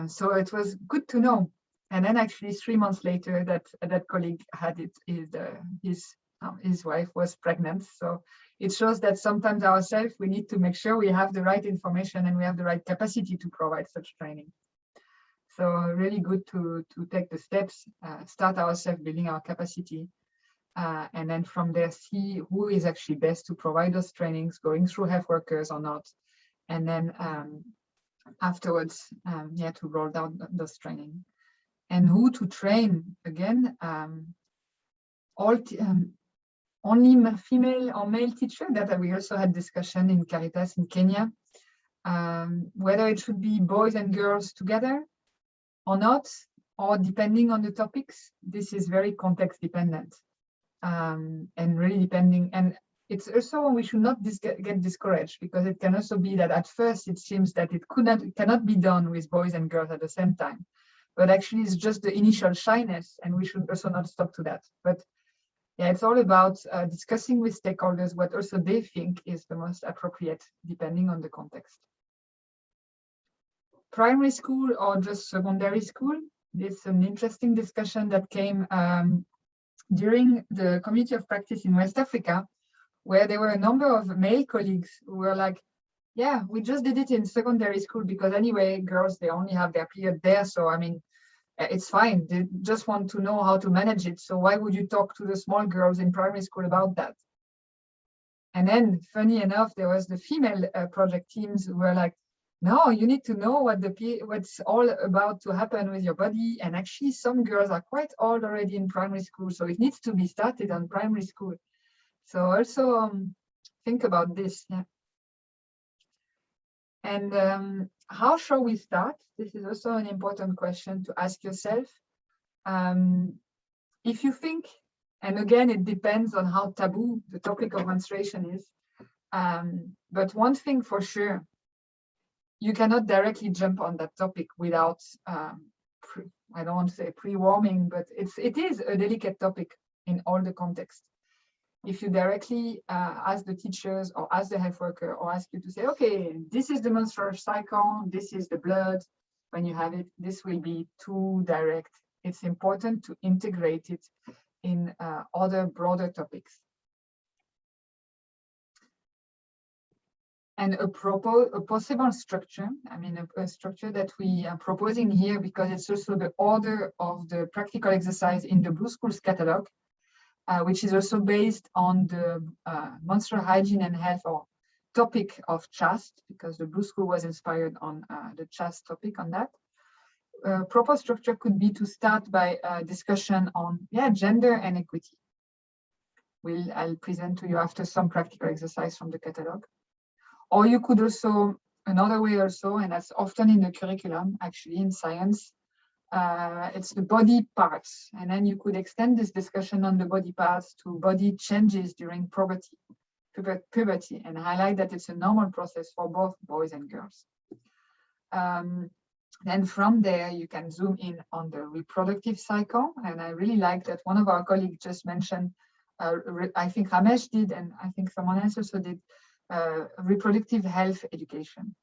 So it was good to know. And then actually 3 months later, that colleague had it. His wife was pregnant. So it shows that sometimes ourselves, we need to make sure we have the right information and we have the right capacity to provide such training. So really good to take the steps, start ourselves building our capacity, and then from there see who is actually best to provide those trainings, going through health workers or not, and then afterwards, to roll out those training. And who to train, again, only female or male teacher, that we also had discussion in Caritas in Kenya, whether it should be boys and girls together or not, or depending on the topics. This is very context dependent, and really depending. And it's also, we should not get discouraged, because it can also be that at first it seems that it cannot be done with boys and girls at the same time. But actually it's just the initial shyness, and we should also not stop to that. But yeah, it's all about discussing with stakeholders what also they think is the most appropriate, depending on the context. Primary school or just secondary school? This is an interesting discussion that came during the community of practice in West Africa, where there were a number of male colleagues who were like, yeah, we just did it in secondary school because anyway, girls, they only have their period there. So, I mean, it's fine. They just want to know how to manage it. So why would you talk to the small girls in primary school about that? And then, funny enough, there was the female project teams who were like, no, you need to know what's all about to happen with your body. And actually, some girls are quite old already in primary school, so it needs to be started on primary school. So also think about this. Yeah. And how shall we start? This is also an important question to ask yourself. If you think, and again, it depends on how taboo the topic of menstruation is, But one thing for sure, you cannot directly jump on that topic without, I don't want to say pre-warming, but it is a delicate topic in all the contexts. If you directly ask the teachers or ask the health worker or ask you to say, okay, this is the menstrual cycle, this is the blood, when you have it, this will be too direct. It's important to integrate it in other broader topics. And a possible structure, I mean, a structure that we are proposing here, because it's also the order of the practical exercise in the Blue Schools catalog, which is also based on the menstrual hygiene and health or topic of CHAST, because the Blue School was inspired on the CHAST topic on that. Proper structure could be to start by a discussion on gender and equity. I'll present to you after some practical exercise from the catalog. Or you could also, another way also, and that's often in the curriculum, actually in science, it's the body parts. And then you could extend this discussion on the body parts to body changes during puberty, and highlight that it's a normal process for both boys and girls. Then from there, you can zoom in on the reproductive cycle. And I really like that one of our colleagues just mentioned, I think Ramesh did, and I think someone else also did, reproductive health education.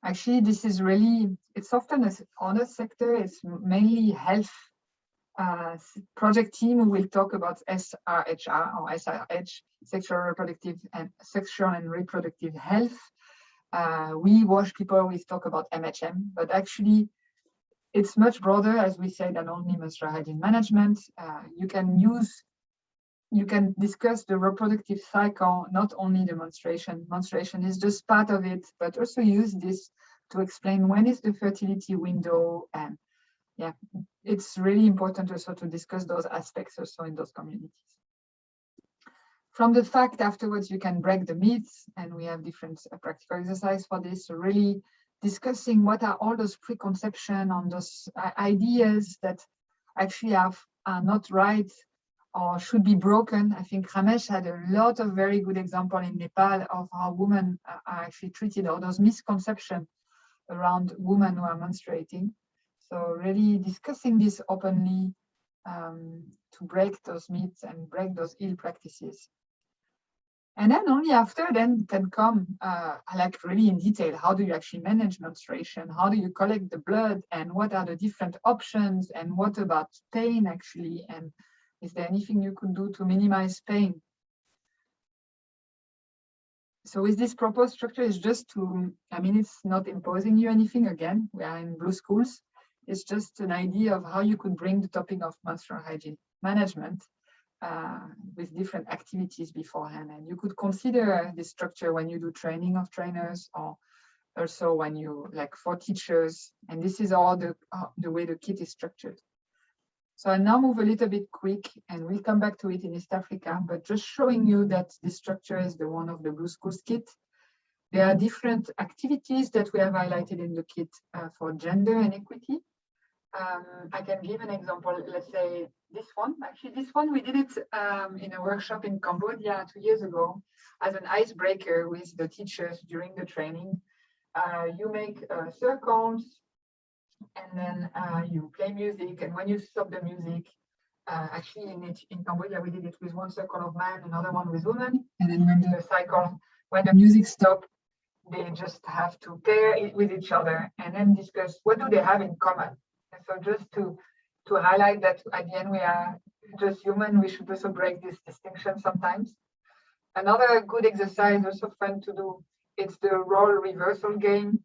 Actually, this is really, it's often an honor sector, it's mainly health. Project team will talk about SRHR or SRH, sexual and reproductive health. We WASH people, we talk about MHM, but actually it's much broader, as we said, than only menstrual hygiene management. You can discuss the reproductive cycle, not only the menstruation. Menstruation is just part of it, but also use this to explain when is the fertility window. And yeah, it's really important also to discuss those aspects also in those communities. From the fact afterwards, you can break the myths, and we have different practical exercise for this. So really discussing what are all those preconceptions on those ideas that actually are not right or should be broken. I think Ramesh had a lot of very good examples in Nepal of how women are actually treated, or those misconceptions around women who are menstruating. So really discussing this openly to break those myths and break those ill practices. And then only after then can come like really in detail, how do you actually manage menstruation? How do you collect the blood, and what are the different options, and what about pain actually? And is there anything you could do to minimize pain? So with this proposed structure is just to, I mean, it's not imposing you anything. Again, we are in Blue Schools. It's just an idea of how you could bring the topic of menstrual hygiene management with different activities beforehand. And you could consider this structure when you do training of trainers, or also when you, like for teachers. And this is all the way the kit is structured. So I'll now move a little bit quick, and we'll come back to it in East Africa, but just showing you that this structure is the one of the Blue Schools kit. There are different activities that we have highlighted in the kit for gender and equity. I can give an example, let's say this one. Actually, this one, we did it in a workshop in Cambodia 2 years ago as an icebreaker with the teachers during the training. You make circles, and then you play music, and when you stop the music, actually in Cambodia we did it with one circle of man, another one with women, and then when the music stopped, they just have to pair it with each other and then discuss what do they have in common. And so just to highlight that at the end we are just human, we should also break this distinction sometimes. Another good exercise, also fun to do, it's the role reversal game.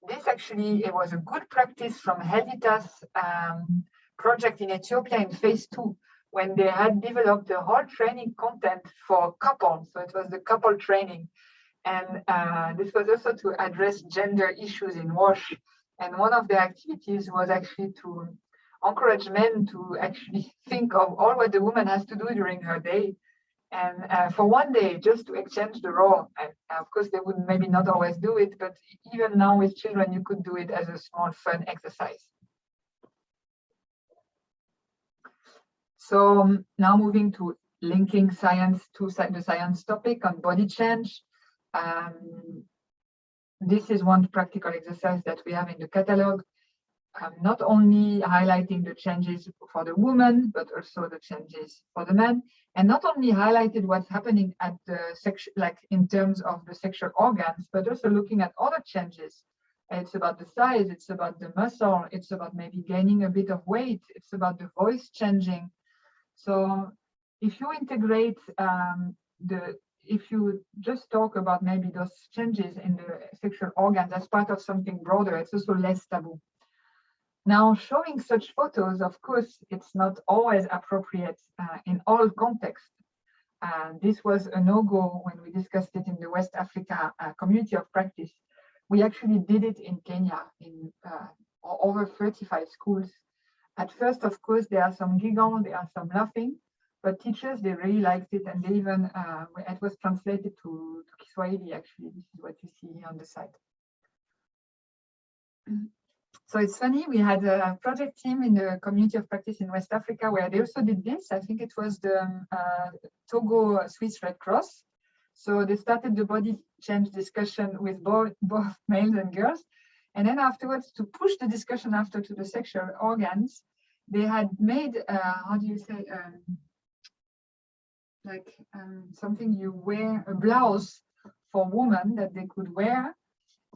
This actually, it was a good practice from Hedita's project in Ethiopia in phase 2, when they had developed the whole training content for couples. So it was the couple training. And this was also to address gender issues in WASH. And one of the activities was actually to encourage men to actually think of all what the woman has to do during her day. And for one day, just to exchange the role. And of course, they would maybe not always do it, but even now with children, you could do it as a small fun exercise. So now moving to linking science to the science topic on body change. This is one practical exercise that we have in the catalog, not only highlighting the changes for the woman, but also the changes for the man, and not only highlighted what's happening at the section, like in terms of the sexual organs, but also looking at other changes. It's about the size, it's about the muscle, it's about maybe gaining a bit of weight, it's about the voice changing. So if you integrate if you just talk about maybe those changes in the sexual organs as part of something broader, it's also less taboo. Now, showing such photos, of course, it's not always appropriate in all contexts. This was a no-go when we discussed it in the West Africa community of practice. We actually did it in Kenya in over 35 schools. At first, of course, there are some giggles, there are some laughing, but teachers, they really liked it, and they even, it was translated to Kiswahili, actually. This is what you see here on the side. So it's funny, we had a project team in the community of practice in West Africa where they also did this. I think it was the Togo Swiss Red Cross. So they started the body change discussion with both males and girls. And then afterwards, to push the discussion after to the sexual organs, they had made, how do you say, something you wear, a blouse for women that they could wear,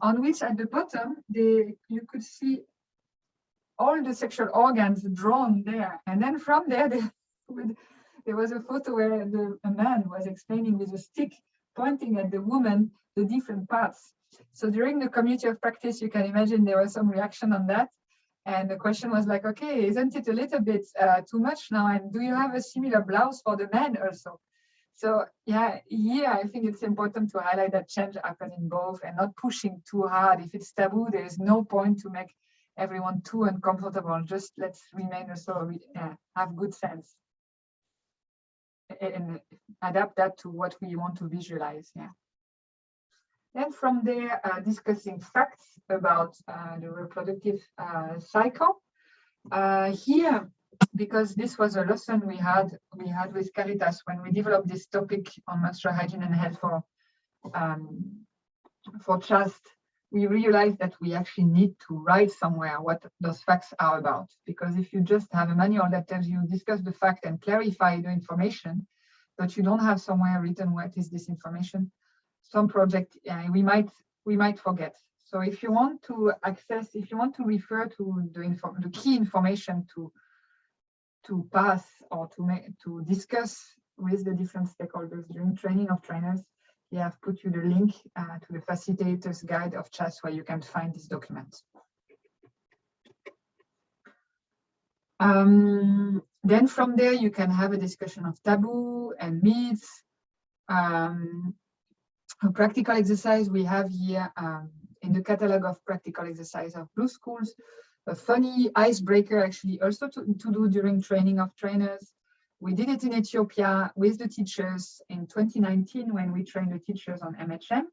on which at the bottom, you could see all the sexual organs drawn there. And then from there, there was a photo where a man was explaining with a stick, pointing at the woman, the different parts. So during the community of practice, you can imagine there was some reaction on that. And the question was like, okay, isn't it a little bit too much now? And do you have a similar blouse for the men also? So yeah, here I think it's important to highlight that change happens in both and not pushing too hard. If it's taboo, there is no point to make everyone too uncomfortable. Just let's remain also have good sense and adapt that to what we want to visualize. Yeah. Then from there, discussing facts about the reproductive cycle. Here, because this was a lesson we had with Caritas when we developed this topic on menstrual hygiene and health for CHAST, we realized that we actually need to write somewhere what those facts are about. Because if you just have a manual that tells you discuss the fact and clarify the information, but you don't have somewhere written what is this information, some project we might forget. So if you want to access, if you want to refer to the key information to pass or to discuss with the different stakeholders during training of trainers, we have put you the link to the facilitator's guide of CHAS where you can find this document. Then from there, you can have a discussion of taboo and myths. A practical exercise we have here in the catalog of practical exercise of Blue Schools, a funny icebreaker actually also to do during training of trainers. We did it in Ethiopia with the teachers in 2019 when we trained the teachers on MHM.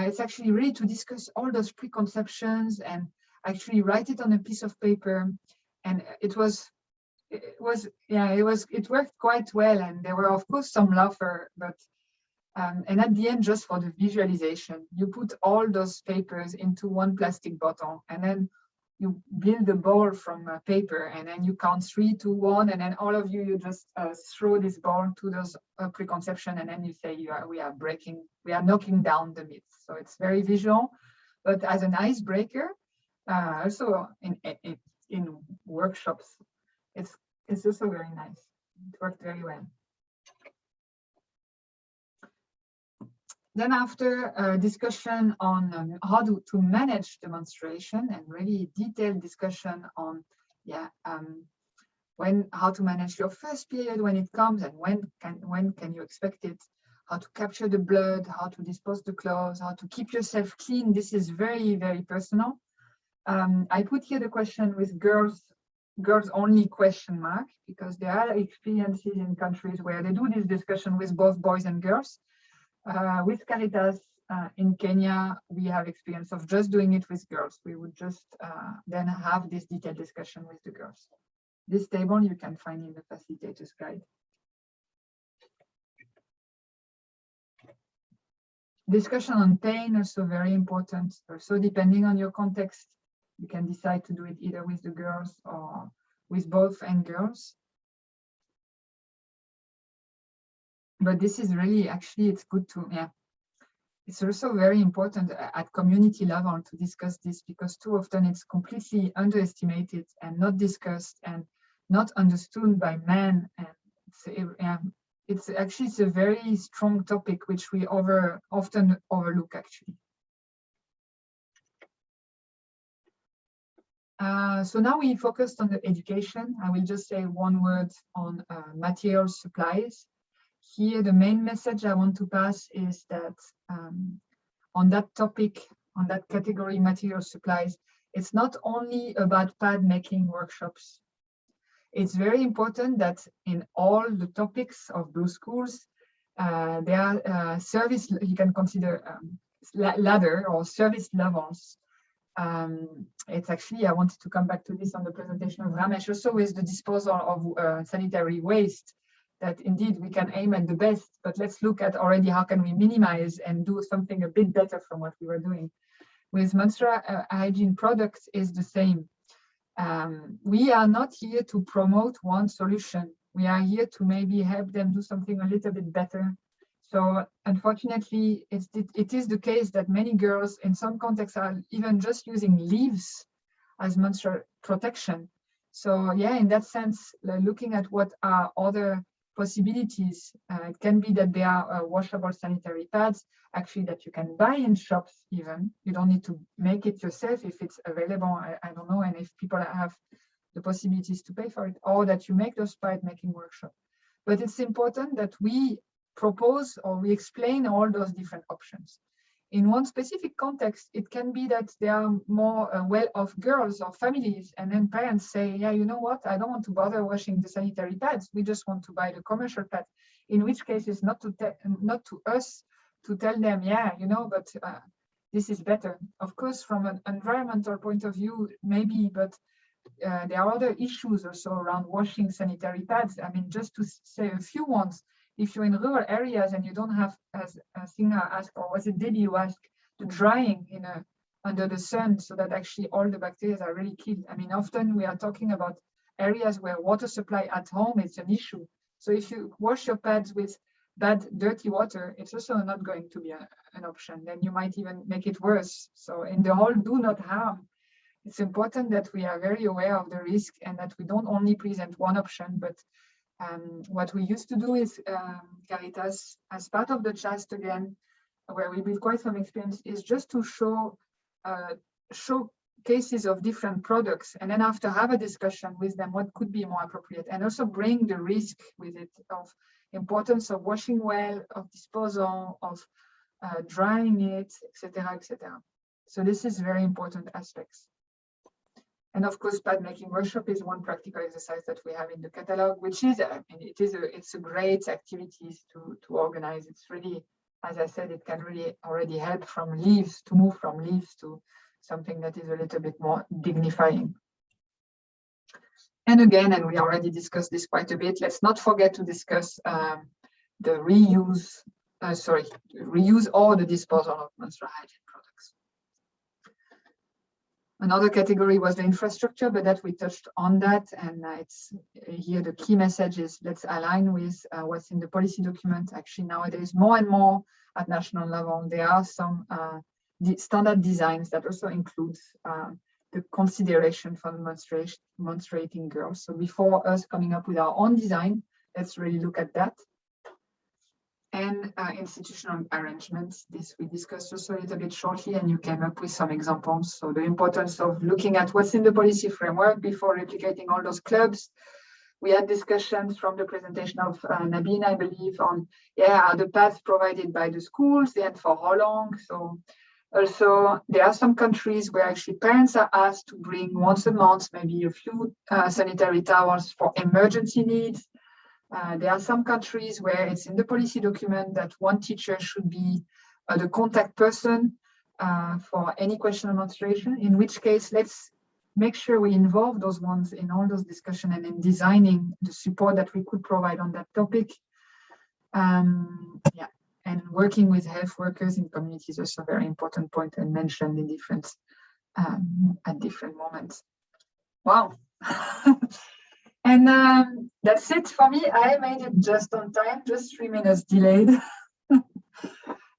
It's actually really to discuss all those preconceptions and actually write it on a piece of paper. And it worked quite well. And there were of course some laughter, but and at the end, just for the visualization, you put all those papers into one plastic bottle, and then you build a ball from paper, and then you count 3, 2, 1, and then all of you just throw this ball to those preconception, and then you say we are knocking down the myths. So it's very visual, but as an icebreaker, also in workshops, it's also very nice. It worked very well. Then after a discussion on how to manage the menstruation and really detailed discussion on how to manage your first period when it comes and when can you expect it, how to capture the blood, how to dispose the clothes, how to keep yourself clean. This is very, very personal. I put here the question with girls only question mark, because there are experiences in countries where they do this discussion with both boys and girls. With Caritas in Kenya, we have experience of just doing it with girls. We would just then have this detailed discussion with the girls. This table you can find in the facilitator's guide. Discussion on pain also very important. Also, depending on your context, you can decide to do it either with the girls or with both and girls. But this is really, actually, it's good to, yeah. It's also very important at community level to discuss this, because too often it's completely underestimated and not discussed and not understood by men. And it's a very strong topic which we often overlook, actually. So now we focused on the education. I will just say one word on material supplies. Here, the main message I want to pass is that on that topic, on that category, material supplies, it's not only about pad making workshops. It's very important that in all the topics of Blue Schools, there are service, you can consider ladder or service levels. It's actually, I wanted to come back to this on the presentation of Ramesh, also with the disposal of sanitary waste, that indeed we can aim at the best, but let's look at already how can we minimize and do something a bit better from what we were doing. With menstrual hygiene products is the same. We are not here to promote one solution. We are here to maybe help them do something a little bit better. So unfortunately, it is the case that many girls in some contexts are even just using leaves as menstrual protection. So yeah, in that sense, looking at what are other possibilities, it can be that there are washable sanitary pads, actually, that you can buy in shops even. You don't need to make it yourself if it's available, I don't know, and if people have the possibilities to pay for it, or that you make those pad making workshops. But it's important that we propose or we explain all those different options. In one specific context, it can be that there are more well-off girls or families, and then parents say, yeah, you know what, I don't want to bother washing the sanitary pads. We just want to buy the commercial pads. In which case, it's not to us to tell them, yeah, you know, but this is better. Of course, from an environmental point of view, maybe, but there are other issues also around washing sanitary pads. I mean, just to say a few ones. If you're in rural areas and you don't have, as Singha asked, or was it Debbie who asked, the drying under the sun, so that actually all the bacteria are really killed. I mean, often we are talking about areas where water supply at home is an issue. So if you wash your pads with bad, dirty water, it's also not going to be an option. Then you might even make it worse. So in the whole do not harm, it's important that we are very aware of the risk and that we don't only present one option, but what we used to do is Caritas, as part of the CHAST again, where we build quite some experience, is just to show cases of different products, and then after have a discussion with them what could be more appropriate, and also bring the risk with it of importance of washing well, of disposal, of drying it, etc., etc. So this is very important aspects. And of course, pad making workshop is one practical exercise that we have in the catalog, which is, I mean, it's a great activity to organize. It's really, as I said, it can really already help from leaves to move from leaves to something that is a little bit more dignifying. And again, and we already discussed this quite a bit, let's not forget to discuss the reuse or the disposal of menstrual hygiene products. Another category was the infrastructure, but that we touched on that, and it's here the key message is let's align with what's in the policy document. Actually, nowadays, more and more at national level, there are some standard designs that also include the consideration for the menstruating girls. So before us coming up with our own design, let's really look at that. And institutional arrangements, this we discussed also a little bit shortly, and you came up with some examples. So the importance of looking at what's in the policy framework before replicating all those clubs. We had discussions from the presentation of Nabina, I believe, on, are the paths provided by the schools, and for how long? So also, there are some countries where actually parents are asked to bring once a month, maybe a few sanitary towels for emergency needs. There are some countries where it's in the policy document that one teacher should be the contact person for any question of menstruation, in which case let's make sure we involve those ones in all those discussions and in designing the support that we could provide on that topic. And and working with health workers in communities is also a very important point and mentioned in different at different moments. Wow. And that's it for me. I made it just on time, just 3 minutes delayed.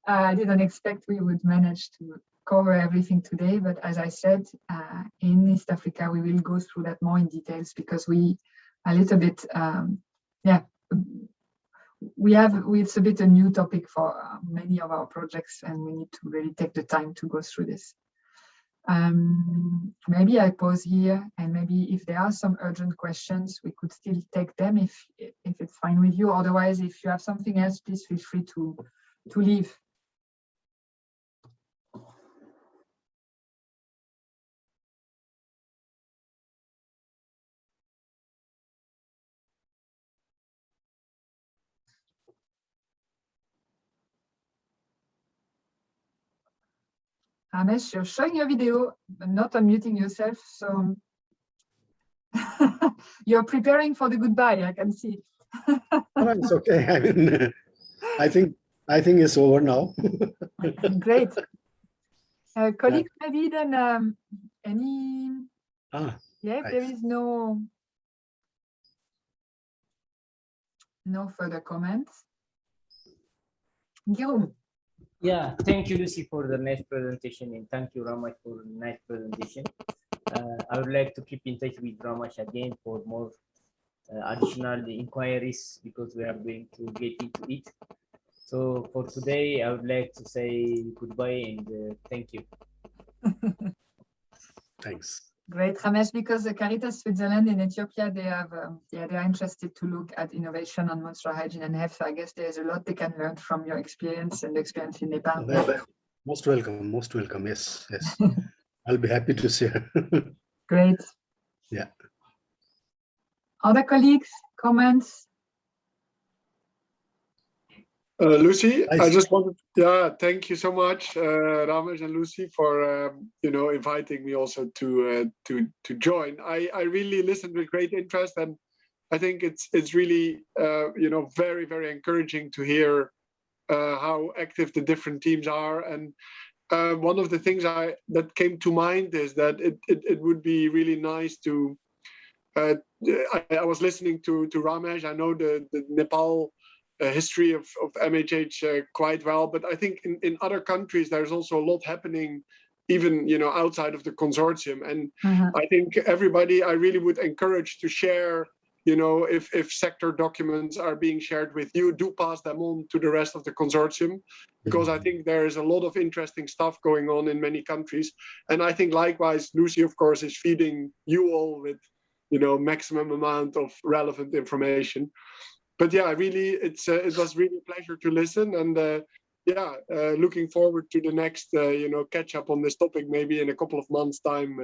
I didn't expect we would manage to cover everything today, but as I said, in East Africa, we will go through that more in details because we a little bit, it's a bit a new topic for many of our projects, and we need to really take the time to go through this. Maybe I pause here, and maybe if there are some urgent questions, we could still take them if it's fine with you. Otherwise, if you have something else, please feel free to leave. Ramesh, you're showing your video, but not unmuting yourself, so you're preparing for the goodbye, I can see. No, it's okay. I mean, I think it's over now. Great. Colleagues, maybe then any? Yeah, there is no further comments. Guillaume. Yeah, thank you, Lucy, for the nice presentation, and thank you, Ramesh, for the nice presentation. I would like to keep in touch with Ramesh again for more additional inquiries because we are going to get into it. So for today, I would like to say goodbye and thank you. Thanks. Great, Ramesh, because the Caritas Switzerland in Ethiopia, they have, they're interested to look at innovation on menstrual hygiene and health. So I guess there's a lot they can learn from your experience and the experience in Nepal. Most welcome, most welcome. Yes, yes. I'll be happy to share. Great. Yeah. Other colleagues, comments? Lucy, I just wanted, thank you so much, Ramesh and Lucy, for inviting me also to join. I really listened with great interest, and I think it's really very, very encouraging to hear how active the different teams are. And one of the things that came to mind is that it would be really nice to. I was listening to Ramesh. I know the Nepal history of MHH quite well, but I think in other countries there's also a lot happening, even outside of the consortium. And I think everybody, I really would encourage to share. If sector documents are being shared with you, do pass them on to the rest of the consortium, because I think there is a lot of interesting stuff going on in many countries. And I think likewise, Lucy, of course, is feeding you all with maximum amount of relevant information. But yeah, really, it was really a pleasure to listen, and looking forward to the next catch up on this topic, maybe in a couple of months' time.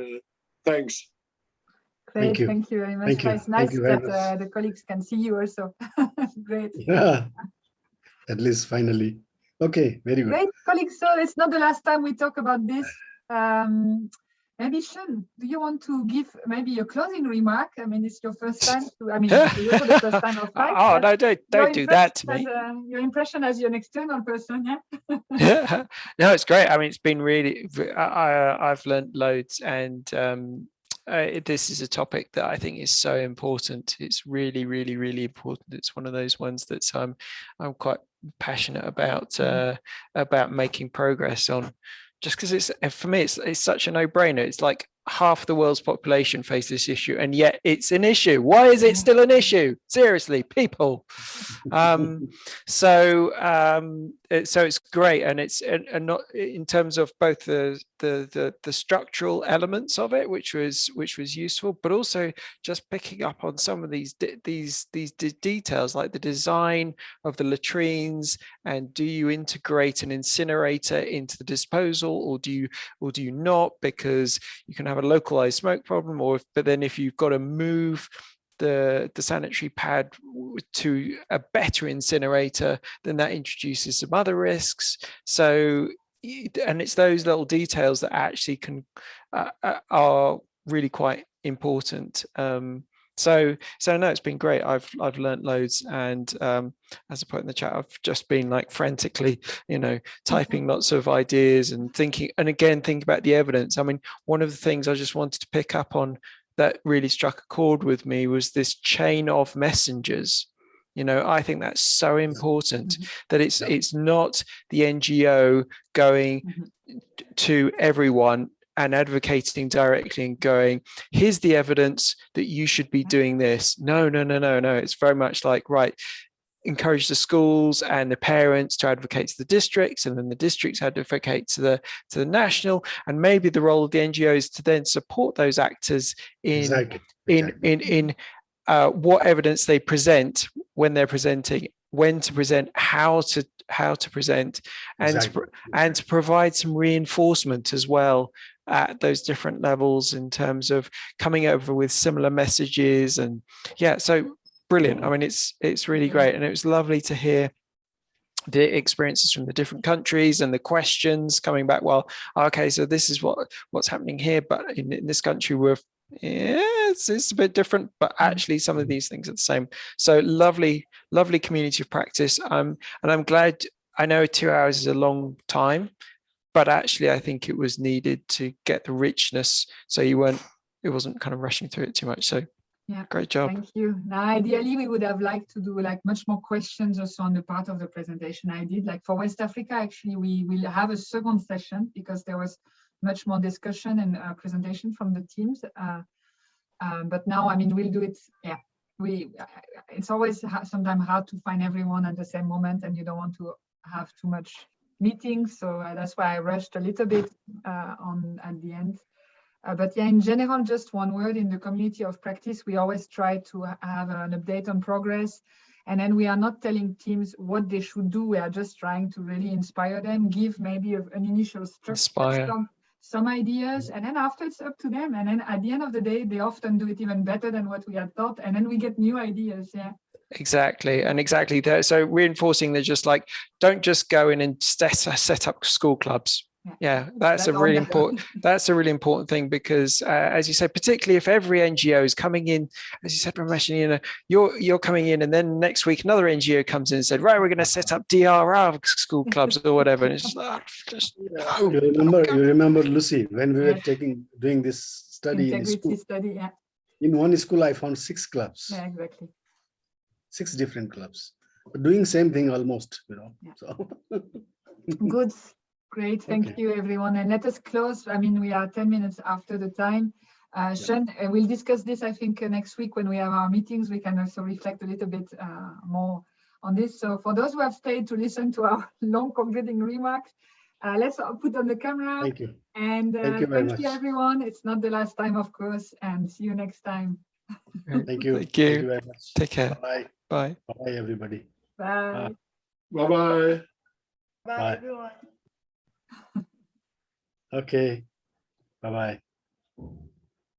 Thanks. Great, thank you very much. Thank you. It's nice that much. the colleagues can see you also. Great. Yeah, at least finally. Okay, very good. Great, colleagues. So it's not the last time we talk about this. Maybe Sean, do you want to give maybe a closing remark? I mean, it's your first time to, I mean, it's also the first time of life. Oh, no, don't do that to me. Your impression as an external person, yeah? No, it's great. I mean, it's been really, I've learned loads, and this is a topic that I think is so important. It's really, really, really important. It's one of those ones that I'm quite passionate about making progress on. Just because it's, for me, it's such a no-brainer. It's like half the world's population face this issue, and yet it's an issue. Why is it still an issue? Seriously, people. So it's great, and it's and not in terms of both the structural elements of it, which was useful, but also just picking up on some of these details, like the design of the latrines, and do you integrate an incinerator into the disposal, or do you not, because you can have a localized smoke problem, but then if you've got to move the sanitary pad to a better incinerator, then that introduces some other risks. So, and it's those little details that actually are really quite important. So no, it's been great. I've learned loads, and as I put in the chat, I've just been like frantically, typing lots of ideas and thinking about the evidence. I mean, one of the things I just wanted to pick up on that really struck a chord with me was this chain of messengers. I think that's so important that it's not the NGO going to everyone and advocating directly and going, here's the evidence that you should be doing this. No. It's very much like, right, encourage the schools and the parents to advocate to the districts, and then the districts advocate to the national, and maybe the role of the NGOs to then support those actors in what evidence they present when they're presenting, when to present, how to present, and to provide some reinforcement as well at those different levels in terms of coming over with similar messages. And so brilliant. I mean, it's really great, and it was lovely to hear the experiences from the different countries and the questions coming back. Well, okay, so this is what's happening here, but in this country it's a bit different, but actually some of these things are the same. So lovely community of practice. And I'm glad. I know 2 hours is a long time, but actually I think it was needed to get the richness, so it wasn't kind of rushing through it too much. So yeah, great job. Thank you. Now, ideally, we would have liked to do like much more questions also on the part of the presentation I did. Like for West Africa, actually, we will have a second session because there was much more discussion and presentation from the teams. But now, I mean, we'll do it. Yeah, it's always sometimes hard to find everyone at the same moment, and you don't want to have too much meetings. So that's why I rushed a little bit at the end. But yeah, in general, just one word, in the community of practice, we always try to have an update on progress. And then we are not telling teams what they should do. We are just trying to really inspire them, give maybe an initial structure, some ideas, and then after it's up to them. And then at the end of the day, they often do it even better than what we had thought. And then we get new ideas. Yeah. Exactly. So reinforcing, they're just like, don't just go in and set up school clubs. Yeah, that's a really important thing, because as you said, particularly if every NGO is coming in, as you said, Ramesh, you're coming in, and then next week another NGO comes in and said, right, we're going to set up DRR school clubs or whatever, and it's just like, no. You remember Lucy, when we were doing this study in school, in one school I found 6 clubs. Yeah, exactly. 6 different clubs doing same thing almost, So good. Great, thank you everyone, and let us close. I mean, we are 10 minutes after the time. Sean, we'll discuss this, I think, next week when we have our meetings. We can also reflect a little bit more on this. So for those who have stayed to listen to our long concluding remarks, let's put on the camera. Thank you. And thank you very much, everyone. It's not the last time, of course, and see you next time. Thank you. Thank you very much. Take care. Bye. Bye. Bye, everybody. Bye. Bye-bye. Bye, everyone. Okay. Bye-bye.